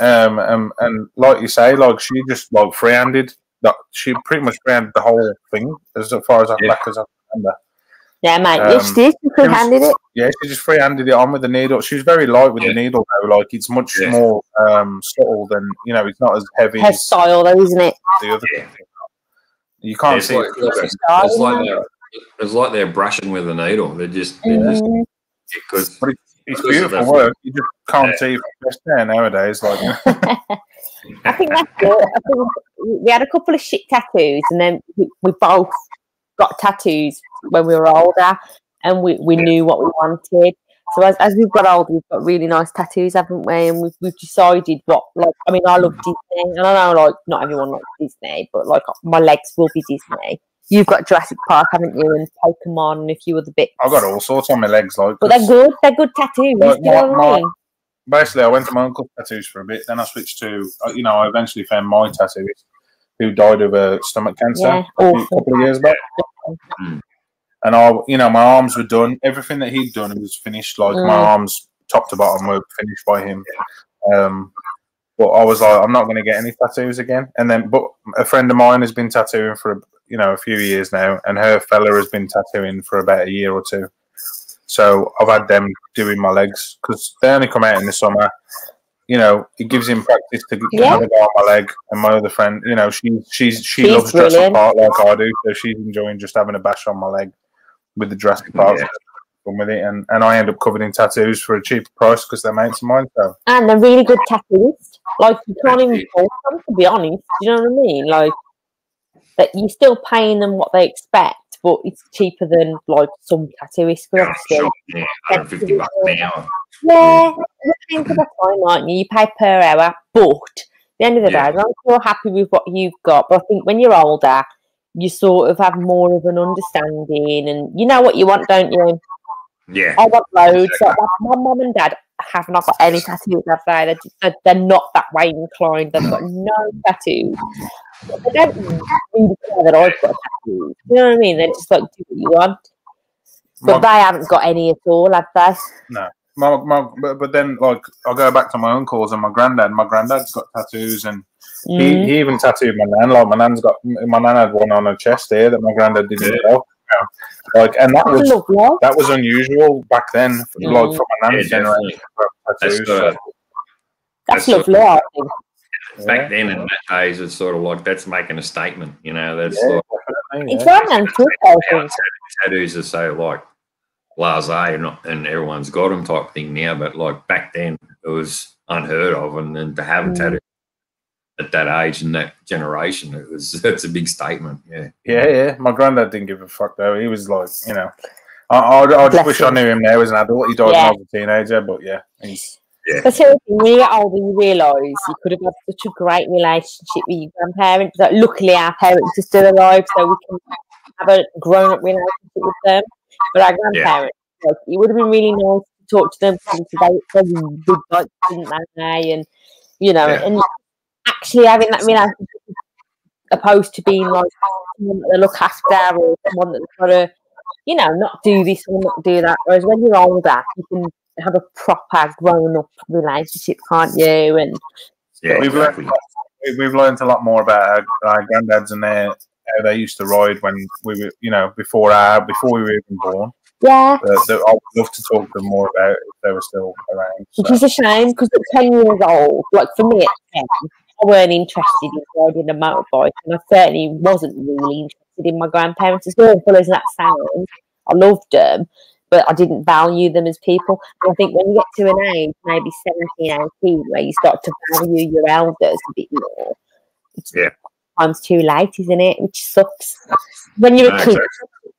and like you say, like she just like freehanded that. She pretty much freehanded the whole thing as far as back as I remember. Yeah, mate. Yes, she did. She freehanded it. Yeah, she just freehanded it on with the needle. She was very light with the needle, though. Like, it's much more subtle than, it's not as heavy. Her style, though, isn't it? The other thing. You can't see it. It's like they're brushing with a needle. They're just it's beautiful work. You just can't see just there nowadays. Like, I think that's good. I think we had a couple of shit tattoos, and then we both got tattoos when we were older, and we knew what we wanted. So as we've got older, we've got really nice tattoos, haven't we? And we've decided what, like, I mean, I love Disney, and I know, like, not everyone likes Disney, but like my legs will be Disney. You've got Jurassic Park, haven't you, and Pokemon and a few other bits. I've got all sorts on my legs, like. But they're good. They're good tattoos. Like, basically, I went to my uncle's tattoos for a bit. Then I switched to, I eventually found my tattooist, who died of stomach cancer a couple of years back. And my arms were done. Everything that he'd done was finished. Like my arms, top to bottom, were finished by him. But I was like, I'm not going to get any tattoos again. And then, but a friend of mine has been tattooing for a few years now, and her fella has been tattooing for about a year or two. So I've had them doing my legs because they only come out in the summer. It gives him practice to have a go on my leg. And my other friend, she loves Jurassic Park like I do, so she's enjoying just having a bash on my leg with the Jurassic Park. With it, and I end up covered in tattoos for a cheaper price because they're mates of mine. So, and they're really good tattoos. Like, you can't even fault them, to be honest. Do you know what I mean? Like, that you're still paying them what they expect, but it's cheaper than like some tattooists. $50 an hour. Yeah, you're paying for the time, aren't you? You pay per hour, but at the end of the day, as long as you're happy with what you've got. But I think when you're older, you sort of have more of an understanding, and you know what you want, don't you? Yeah. I want loads. Like, my mum and dad have not got any tattoos, have they? They're not that way inclined. They've got no tattoos. They don't really care that I've got tattoos. You know what I mean? They just like do what you want. But they haven't got any at all, have they? No. But then, like, I'll go back to my uncles and my granddad. My granddad's got tattoos, and he even tattooed my nan. Like, my nan had one on her chest here that my granddad did himself. Like, and that was unusual back then, like for my nan's generation. Tattoos. That's lovely. I think. Back then in that days, it's sort of like that's making a statement. You know, that's it's very tattoos are so like blasé, and everyone's got them type thing now. But like back then, it was unheard of, and then to have a tattoo at that age and that generation, it's a big statement. Yeah. My granddad didn't give a fuck though. He was like, you know, I just wish I knew him now as an adult. He died when I was a teenager, but he's. Yeah. But when you get older, you realise you could have had such a great relationship with your grandparents. Like, luckily, our parents are still alive, so we can have a grown-up relationship with them. But our grandparents, like, it would have been really nice to talk to them because they big bikes, didn't they? And you know, and actually having that relationship opposed to being like someone that they look after or someone that's got to, you know, not do this or not do that. Whereas when you're older, you can have a proper grown-up relationship, can't you? And we've learned a lot more about our granddads and how they used to ride when we were, you know, before we were even born. Yeah, I would love to talk to them more about it if they were still around. Which is a shame because at 10 years old, like for me at 10, I weren't interested in riding a motorbike, and I certainly wasn't really interested in my grandparents. As awful as that sounds, I loved them, but I didn't value them as people. And I think when you get to an age, maybe 17, 18, where you start to value your elders a bit more, it's sometimes too late, isn't it? Which sucks. When you're a kid,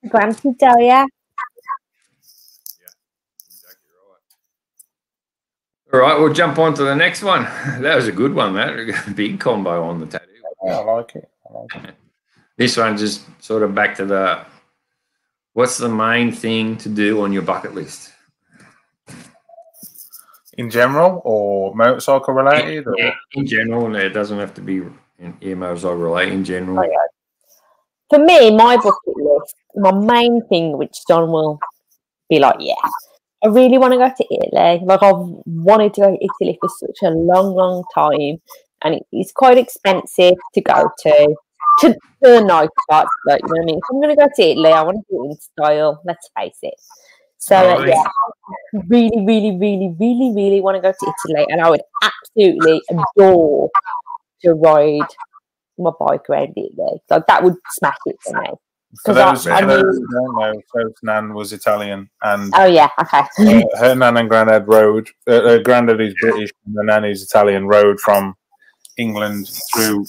granted, tell ya. All right, we'll jump on to the next one. That was a good one, that big combo on the tattoo. Yeah, I like it. This one just sort of back to what's the main thing to do on your bucket list? In general or motorcycle related? In general, it doesn't have to be motorcycle related, in general. For me, my bucket list, my main thing, which John will be like, I really want to go to Italy. Like, I've wanted to go to Italy for such a long, long time, and it's quite expensive to go to the night spots. But you know what I mean? If I'm going to go to Italy, I want to do it in style. Let's face it. So I really, really, really, really, really want to go to Italy, and I would absolutely adore to ride my bike around Italy. Like, that would smash it for me. For those who don't know, Soph's nan was Italian, and her nan and granddad rode. Granddad is British, and the nan is Italian. Rode from England through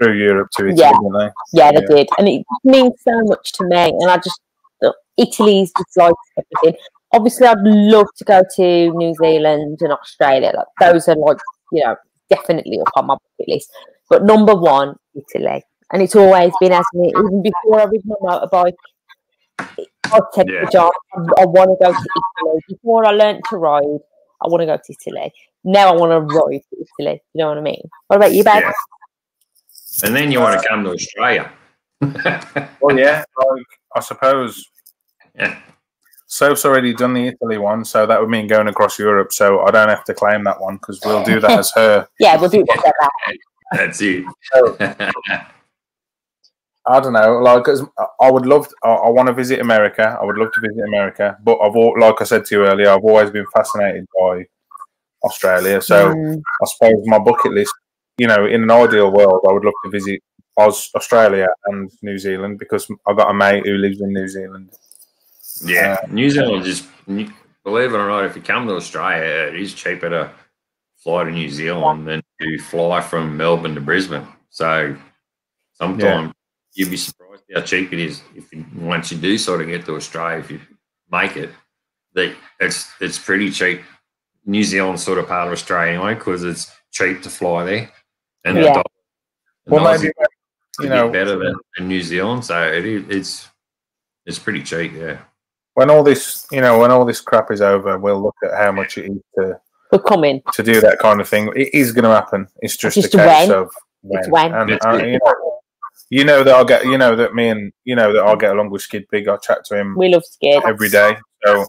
Europe to Italy. They did, and it means so much to me. And Italy's just like everything. Obviously, I'd love to go to New Zealand and Australia. Like, those are like, you know, definitely up on my bucket list. But number one, Italy. And it's always been, as me, even before I rode my motorbike, I said to John, I want to go to Italy. Before I learned to ride, I want to go to Italy. Now I want to ride to Italy. You know what I mean? What about you, babe? Yeah. And then you want to come to Australia. Well, like, I suppose. Yeah. Soph's already done the Italy one, so that would mean going across Europe. So I don't have to claim that one because we'll do that as her. We'll do that. That's it. I don't know, like, I would love. I want to visit America. I would love to visit America, but like I said to you earlier, I've always been fascinated by Australia. So I suppose my bucket list, you know, in an ideal world, I would love to visit Australia and New Zealand because I've got a mate who lives in New Zealand. Yeah, New Zealand believe it or not, if you come to Australia, it is cheaper to fly to New Zealand than to fly from Melbourne to Brisbane. So sometimes you'd be surprised how cheap it is once you do sort of get to Australia, if you make it. It's pretty cheap. New Zealand's sort of part of Australia anyway because it's cheap to fly there. And a bit better than New Zealand, so it's pretty cheap. Yeah. When all this, when all this crap is over, we'll look at how much it is to do that kind of thing. It is going to happen. It's just a case of when. And that I get, that me and that I get along with Skid Pig. I chat to him. We love Skid every day. So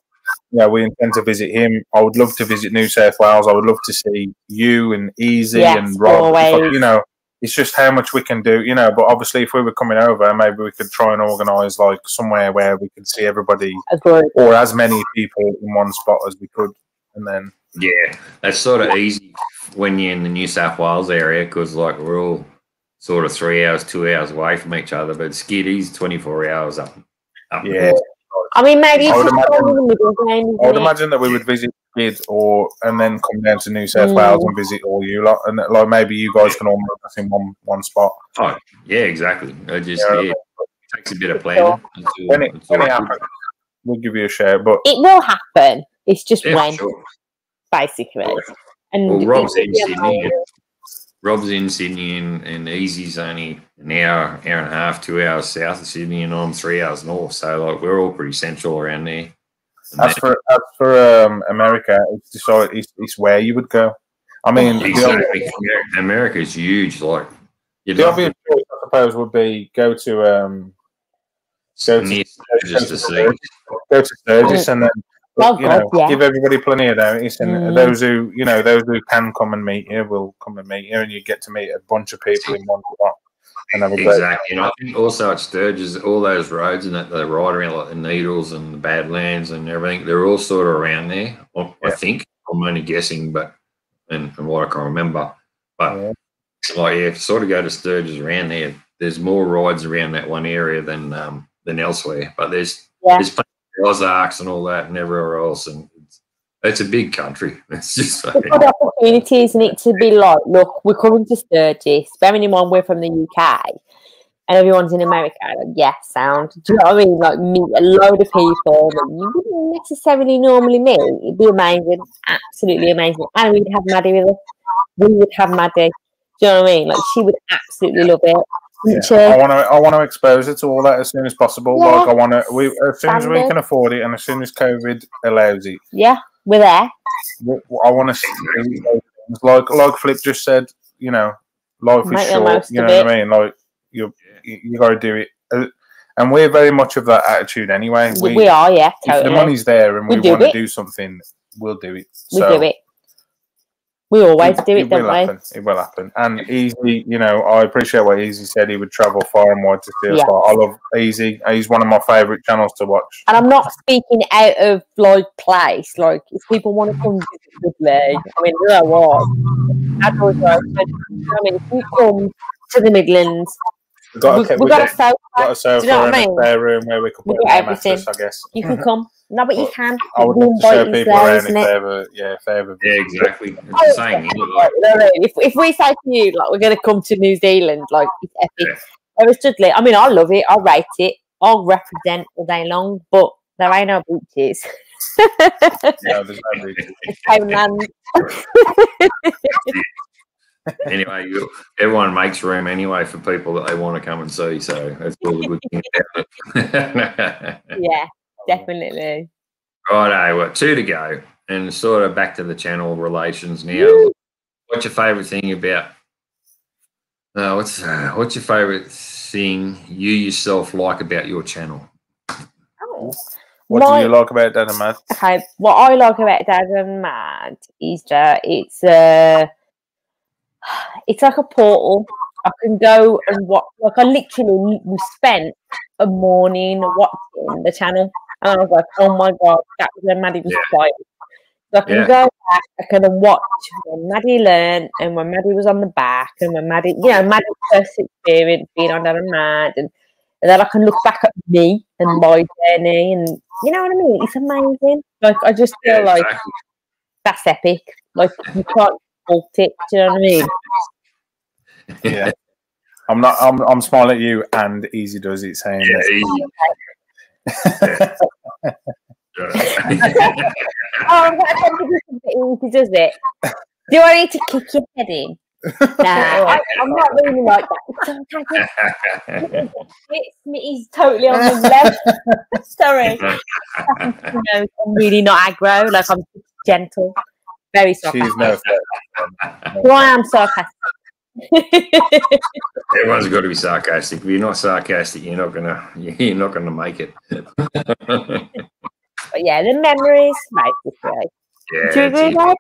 we intend to visit him. I would love to visit New South Wales. I would love to see you and Easy and Rob. It's just how much we can do, But obviously, if we were coming over, maybe we could try and organise like somewhere where we could see everybody or as many people in one spot as we could, and then that's sort of easy when you're in the New South Wales area because like we're all sort of 3 hours, 2 hours away from each other. But Skiddy's 24 hours up. Yeah. I mean, maybe I would imagine that we would visit Skid and then come down to New South Wales and visit all you lot, and like maybe you guys can all meet us in one spot. Oh, yeah, exactly. It takes a bit of planning. When it happens, we'll give you a share, but it will happen. It's just when, basically. And Rob's in Sydney and Easy's only an hour and a half, 2 hours south of Sydney, and I'm 3 hours north. So like we're all pretty central around there. As for America, it's where you would go. I mean, America is huge. Like the obvious choice, I suppose, would be go to Sturgis and then. Give everybody plenty of notice, and those who can come and meet you will come and meet you, and you get to meet a bunch of people in one spot. Exactly, and I think also at Sturgis, all those roads and that they ride around like the Needles and the Badlands and everything, they're all sort of around there. I think I'm only guessing, but and what I can remember, but sort of go to Sturgis around there. There's more rides around that one area than elsewhere, but there's plenty. Ozarks and all that and everywhere else, and it's a big country. It's just good opportunities, and it to be like, look, we're coming to Sturgis, bearing in mind we're from the UK and everyone's in America. Like, sound. Do you know what I mean? Like meet a load of people that you wouldn't necessarily normally meet. It'd be amazing, absolutely amazing. And we'd have Maddie with us. We would have Maddie. Do you know what I mean? Like she would absolutely love it. Yeah. I want to expose it to all that as soon as possible. Like I want to, as soon as we can afford it, and as soon as COVID allows it. Yeah, we're there. I want to see things like Flip just said. Life is short. You know what I mean? Like you got to do it, and we're very much of that attitude anyway. We are, totally. If the money's there and we want to do something, we'll do it. We do it. We always do it, don't we? It will happen. And Easy, I appreciate what Easy said. He would travel far and wide to see us. I love Easy. He's one of my favourite channels to watch. And I'm not speaking out of place. Like if people want to come visit with me, I mean, you know what? If you come to the Midlands, we've got a sofa. Do you know what I mean? A spare room where we can put everything. I guess you can come. No, but you can. I would love to show people around if they ever. Yeah, exactly. It's the same. If we say to you, like, we're going to come to New Zealand, like, it's epic. Aristotle, I mean, I love it. I'll rate it. I'll represent all day long, but there ain't no beaches. No, there's no beaches. It's homeland. Anyway, everyone makes room anyway for people that they want to come and see, so that's all the good thing about it. Yeah, definitely. Righto, well, 2 to go, and sort of back to the channel relations now. What's your favourite thing about? What's your favourite thing you yourself like about your channel? What do you like about Dad and Mad? Okay, what I like about Dad and Mad is that it's like a portal. I can go and watch. Like I literally spent a morning watching the channel, and I was like, "Oh my god, that was when Maddie was quiet." So I can go back. I can watch when Maddie learned, and when Maddie was on the back, and when Maddie, Maddie's first experience being on Dad and Mad, and then I can look back at me and my journey, and you know what I mean. It's amazing. Like I just feel like that's epic. Like you can't fault it. Do you know what I mean? Yeah. I'm smiling at you, and Easy does it saying Easy. I'm going to Easy does it. Do I need to kick your head in? Nah, I'm not really like that. He's totally on the left. Sorry. I'm really not aggro. Like, I'm gentle. Very sarcastic. She's no So I am sarcastic. Everyone's got to be sarcastic. If you're not sarcastic, you're not gonna make it. But yeah, the memories, basically. Yeah, Do you agree, Dave?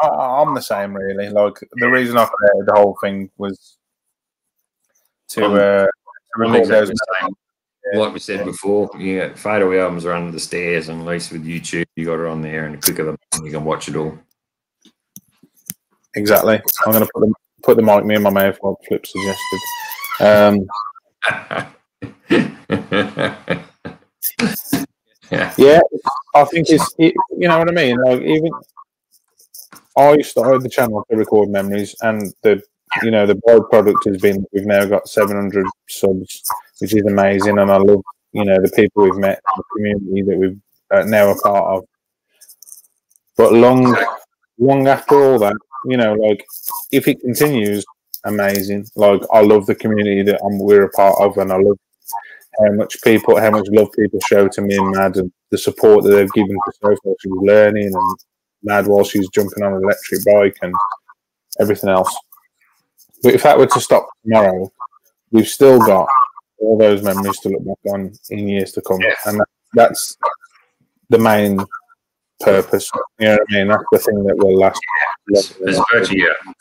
I'm the same, really. Like, the reason I created the whole thing was to record exactly those. the same. Like we said before, photo albums are under the stairs, and at least with YouTube, you got it on there, and a click of the button, you can watch it all. Exactly. I'm going to put the mic near my mouth, like Flip suggested. Yeah, I think you know what I mean. Like, even I started the channel to record memories, and the byproduct has been we've now got 700 subs, which is amazing, and I love the people we've met, the community that we've now a part of. But long after all that, like, if it continues, amazing. Like, I love the community that we're a part of, and I love how much love people show to me and Mad, and the support that they've given to Soph while she was learning, and Mad while she's jumping on an electric bike and everything else. But if that were to stop tomorrow, we've still got all those memories to look back on in years to come, and that's the main purpose. You know what I mean? That's the thing that will last. It's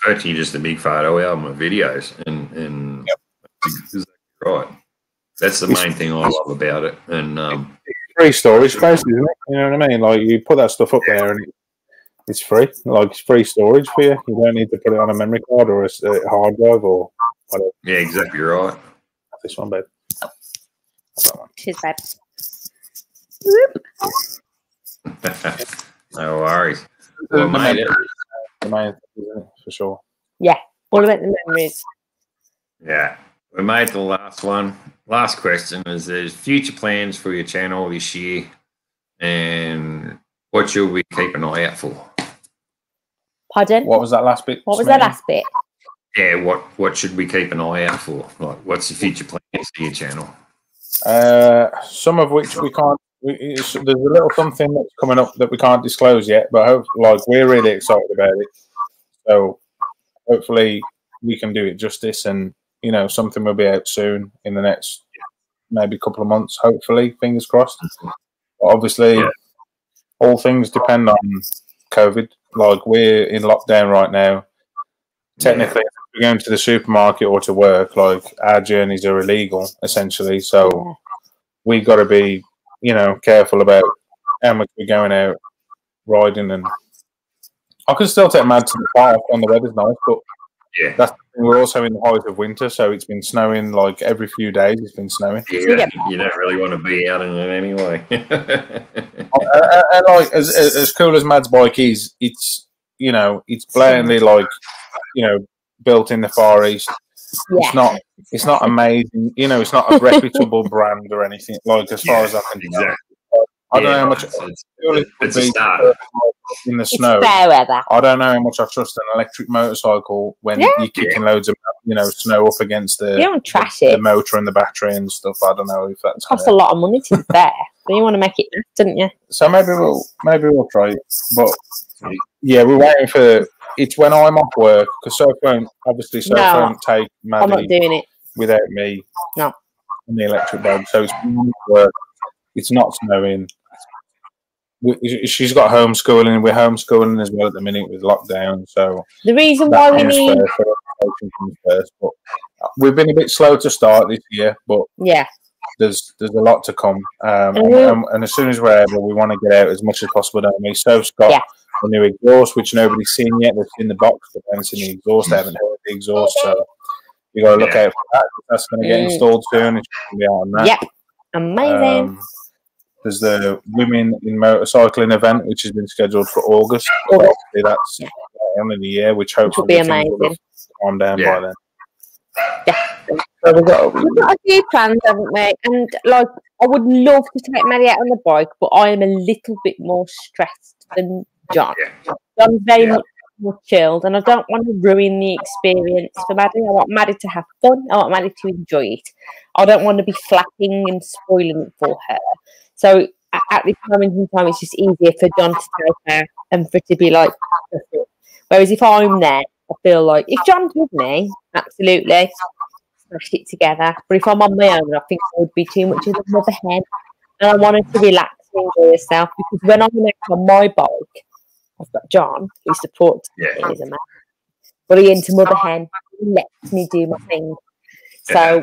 virtually just a big photo album of videos, and exactly right. That's the main thing I love about it. And free storage space, isn't it? You know what I mean? Like, you put that stuff up there, and it's free. Like, it's free storage for you. You don't need to put it on a memory card or a hard drive or whatever. Yeah, exactly right. This one, babe. Cheers, babe. No worries. Well, made it. The main thing, isn't it? For sure. Yeah, all about the memories. Yeah, we made the last one. Last question is: there's future plans for your channel this year, and what should we keep an eye out for? Pardon? What was that last bit? What was that last bit? Yeah, what should we keep an eye out for? Like, what's the future plans for your channel? Some of which we can't. There's a little something that's coming up that we can't disclose yet, but we're really excited about it. So hopefully we can do it justice, and something will be out soon in the next maybe couple of months. Hopefully, fingers crossed. But obviously, all things depend on COVID. Like, we're in lockdown right now. Technically, if we're going to the supermarket or to work, like, our journeys are illegal essentially. So we got to be careful about how much we're going out riding. And I can still take Mad to the park when the weather's nice, but that's the thing, we're also in the height of winter, so it's been snowing like every few days. It's been snowing. Yeah, you don't really want to be out in it anyway. And like, as cool as Mad's bike is, it's it's blatantly like built in the Far East. Yeah. It's not amazing. It's not a reputable brand or anything. Like, as far as I can tell. I don't know how much it's a start in the snow. Fair weather. I don't know how much I trust an electric motorcycle when you're kicking loads of snow up against the motor and the battery and stuff. I don't know if that's costs a lot of money to be fair. But you want to make it, didn't you? So maybe we'll try it. But yeah, we're waiting for. It's when I'm off work, because Soph won't take Maddie. I'm not doing it without me. No. And the electric dog. So it's work. It's not snowing. She's got homeschooling. We're homeschooling as well at the minute with lockdown. So the reason why we need first, but we've been a bit slow to start this year, but there's a lot to come. And as soon as we're able, we want to get out as much as possible, don't we? Soph's got a new exhaust, which nobody's seen yet. They've seen the box, but they haven't seen the exhaust. They haven't heard the exhaust, so you got to look out for that. That's going to get installed soon. It's going to be out on that. Yep, amazing. There's the Women in Motorcycling event, which has been scheduled for August. Obviously, that's the end of the year, which hopefully will be amazing. Calm down by then. Yeah. So we've got a few plans, haven't we? And like, I would love to take Maddie out on the bike, but I am a little bit more stressed than John. John's very much more chilled, and I don't want to ruin the experience for Maddie. I want Maddie to have fun. I want Maddie to enjoy it. I don't want to be flapping and spoiling it for her. So at this moment in time, it's just easier for John to take her and for it to be like. Whereas if I'm there, I feel like if John's with me, absolutely smash it together. But if I'm on my own, I think I would be too much of a mother hen. And I wanted to relax and enjoy herself, because when I'm on my bike, I've got John, who supports me, he's a man. But he into mother hen, he lets me do my thing. So,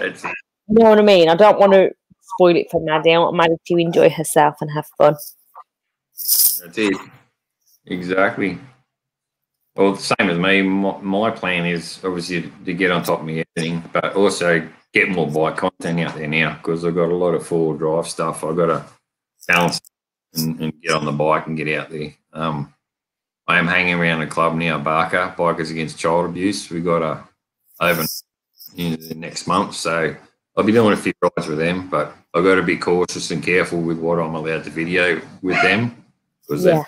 you know what I mean? I don't want to spoil it for Maddie. I want Maddie to enjoy herself and have fun. That's it. Exactly. Well, same as me. My plan is obviously to get on top of my editing, but also get more bike content out there now, because I've got a lot of four-wheel drive stuff. I've got to balance and get on the bike and get out there. I am hanging around a club now, Barker, Bikers Against Child Abuse. We've got a over in the next month, so I'll be doing a few rides with them, but I've got to be cautious and careful with what I'm allowed to video with them, because they're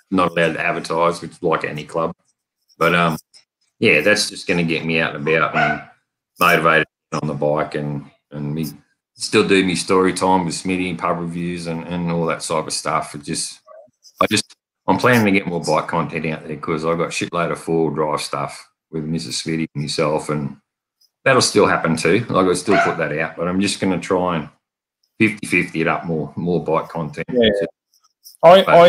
not allowed to advertise, which is like any club. But yeah, that's just going to get me out and about and motivated on the bike, and me still do my story time with Smitty, pub reviews, and all that type of stuff. I'm planning to get more bike content out there, because I've got a shitload of four-wheel drive stuff with Mrs. Smitty and myself, and that'll still happen too. Like, I'll still put that out, but I'm just going to try and 50-50 it up more bike content. Yeah. I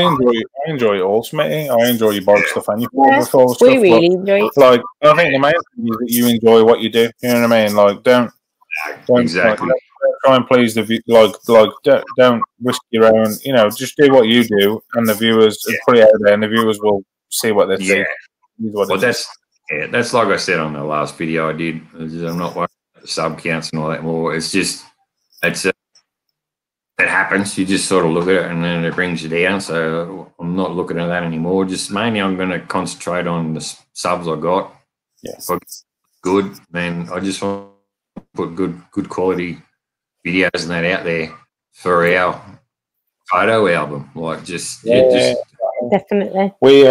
enjoy it all, Smitty. I enjoy your bike stuff and your four stuff. We really enjoy it. Like, I think the main thing is that you enjoy what you do. You know what I mean? Like, don't exactly. Like, try and please the view. Like don't risk your own. You know, just do what you do, and the viewers put it out there, and the viewers will see what they think. Well, that's like I said on the last video I did. I'm not worried about the sub counts and all that more. It's just it happens. You just sort of look at it, and then it brings you down. So I'm not looking at that anymore. Just mainly, I'm going to concentrate on the subs I got. Yeah. If I get good, then I just want to put good quality videos and that out there for our photo album. Like, just definitely. We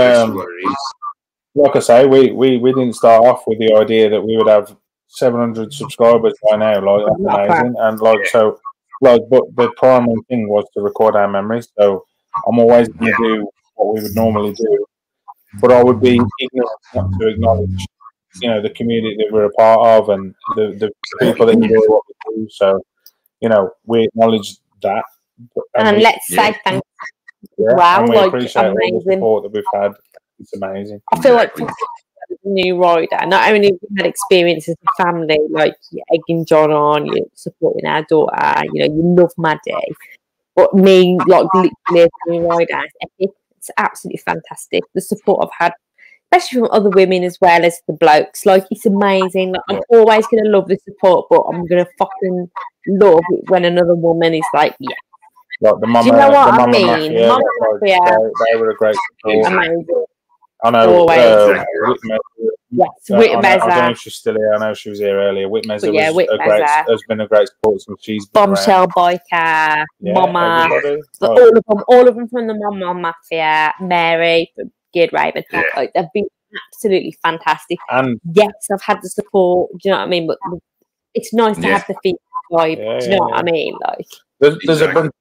like I say, we didn't start off with the idea that we would have 700 subscribers by now. Like, that's amazing, and like so. Like, but the primary thing was to record our memories. So I'm always going to do what we would normally do, but I would be ignorant not to acknowledge, you know, the community that we're a part of and the people that enjoy what we do. So, you know, we acknowledge that, and let's say thanks. Wow, and we appreciate all the support that we've had. It's amazing. I feel like new rider, not only have we had experience as a family, like you're egging John on, you're supporting our daughter, you know, you love Maddie, but me, like, literally as a new rider, it's absolutely fantastic. The support I've had, especially from other women as well as the blokes, like, it's amazing. Like, I'm always going to love the support, but I'm going to fucking love it when another woman is like, like the mama, do you know what I mean? Mafia, they were a great support. Amazing. I know. Whitmez. I don't know if she's still here. I know she was here earlier. Whitmez has been a great support since she's been Bombshell Biker, MOMMA, all of them from the MOMMA Mafia, Mary, Geared Raven. Like, they've been absolutely fantastic. And yes, I've had the support. Do you know what I mean? But it's nice to have the feedback vibe. Do you know what I mean? Like, there's a bunch.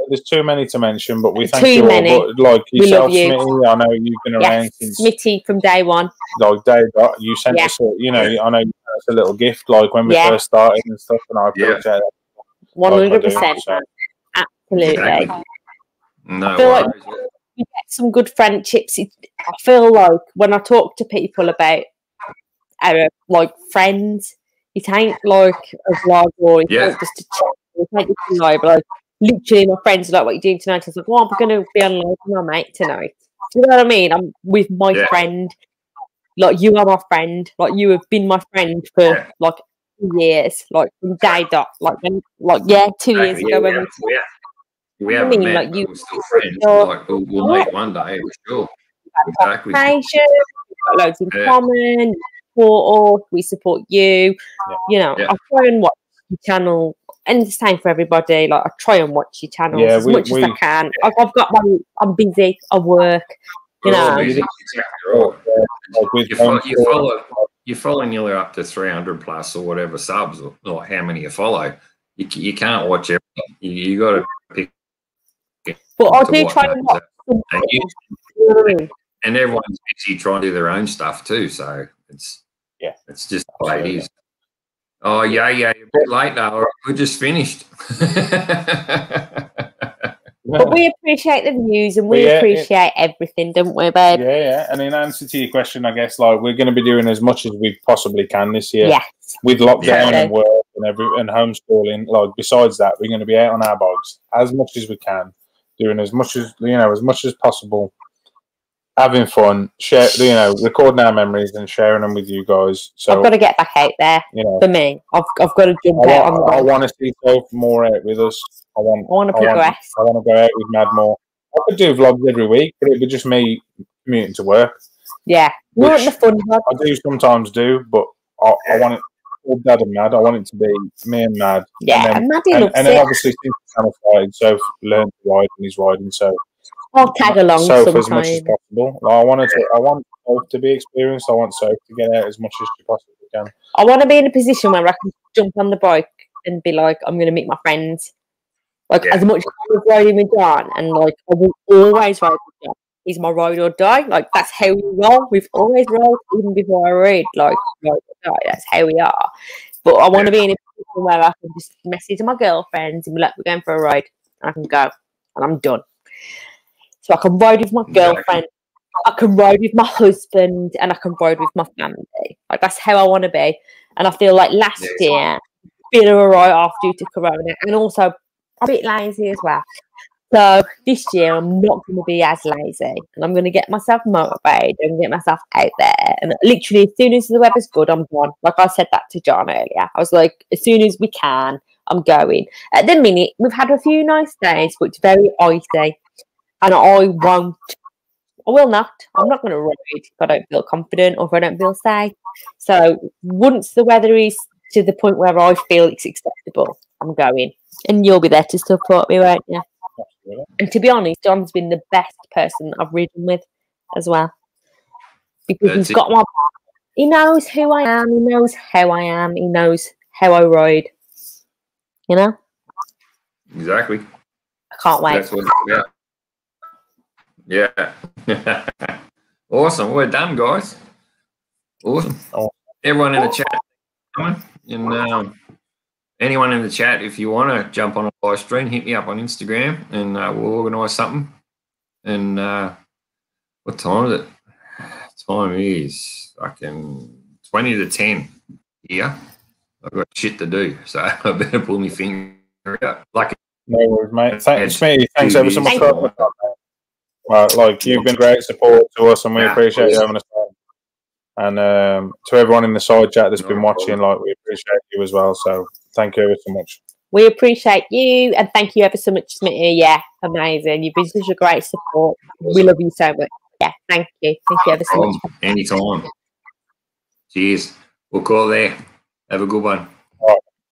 There's too many to mention, but we thank you all. But, like, yourself, Smitty, I know you've been around since Smitty from day one. Like, day dot, you sent us, you know, I know you sent us a little gift, like when we first started and stuff, and I appreciate that. 100%. So. Absolutely. No, I feel like you get some good friendships. I feel like when I talk to people about our, like, friends, it ain't like a vlog or it's not just a chat. It's like it's live, like, literally, my friends are like, "What are you doing tonight?" I was like, "Well, I'm going to be on live with my mate tonight." Do you know what I mean? I'm with my friend. Like, you are my friend. Like, you have been my friend for like 2 years. Like, from day dot. Like, 2 years ago when we haven't met, like, we're still friends. Like, we'll meet one day for sure. Exactly. We've got loads in common. We support you. You know, I try and watch your channel. And the same for everybody. Like, I try and watch your channels as much as I can. I'm busy. I work. You know, exactly right. You're following nearly up to 300 plus or whatever subs, or how many you follow. You can't watch everything. You got to pick. But I do try to watch and everyone's busy trying to do their own stuff too. So it's just the way it is. Oh yeah, you're a bit late now. We just finished. But we appreciate the views and we appreciate everything, don't we, babe? Yeah. And in answer to your question, I guess like we're going to be doing as much as we possibly can this year. Yes. With lockdown and work and homeschooling. Like besides that, we're going to be out on our bogs as much as we can, doing as much as as much as possible, having fun, recording our memories and sharing them with you guys. So I've got to get back out there. For me, I've got to jump out on the I want to see Soph more out with us. I want to progress. I want to go out with Mad more. I could do vlogs every week, but it would just me commuting to work. Yeah, not the fun vlog. I do sometimes do, but I want it all Dad and Mad. I want it to be me and Mad. Yeah, and Maddie loves then obviously since the channel started, Soph learned to ride and he's riding. So I'll tag along Soph as much as possible. I want Soph to be experienced. I want Soph to get out as much as she possibly can. I want to be in a position where I can jump on the bike and be like, I'm going to meet my friends. Like as much as I was riding with John, and like I will always ride with John. He's my ride or die. Like that's how we roll. We've always rolled, even before I read. Like ride or die. That's how we are. But I want to be in a position where I can just message my girlfriends and be like, "We're going for a ride," and I can go, and I'm done. So I can ride with my girlfriend. I can ride with my husband, and I can ride with my family. Like that's how I want to be. And I feel like last year, bit of a write-off due to Corona, and also a bit lazy as well. So this year I'm not going to be as lazy, and I'm going to get myself motivated and get myself out there. And literally, as soon as the weather's good, I'm gone. Like I said that to John earlier. I was like, as soon as we can, I'm going. At the minute, we've had a few nice days, but it's very icy, and I will not. I'm not going to ride if I don't feel confident or if I don't feel safe. So once the weather is to the point where I feel it's acceptable, I'm going. And you'll be there to support me, won't you? And to be honest, John's been the best person I've ridden with as well. Because he's got my back. He knows who I am. He knows how I am. He knows how I ride. You know? Exactly. I can't wait. That's what, yeah. Awesome. We're done, guys. Awesome. Everyone in the chat, and anyone in the chat, if you want to jump on a live stream, hit me up on Instagram, and we'll organise something. And what time is it? Time is fucking 20 to 10 here. I've got shit to do, so I better pull my finger out. Like, no worries, mate. Thanks ever so much for that. Like you've been great support to us, and we appreciate you having us on. And to everyone in the side chat that's been watching, like we appreciate you as well. So thank you ever so much. We appreciate you, and thank you ever so much, Smitty. Yeah, amazing. You've been such a great support. We love you so much. Yeah, thank you. Thank you ever so much. Anytime. Cheers. We'll call there. Have a good one.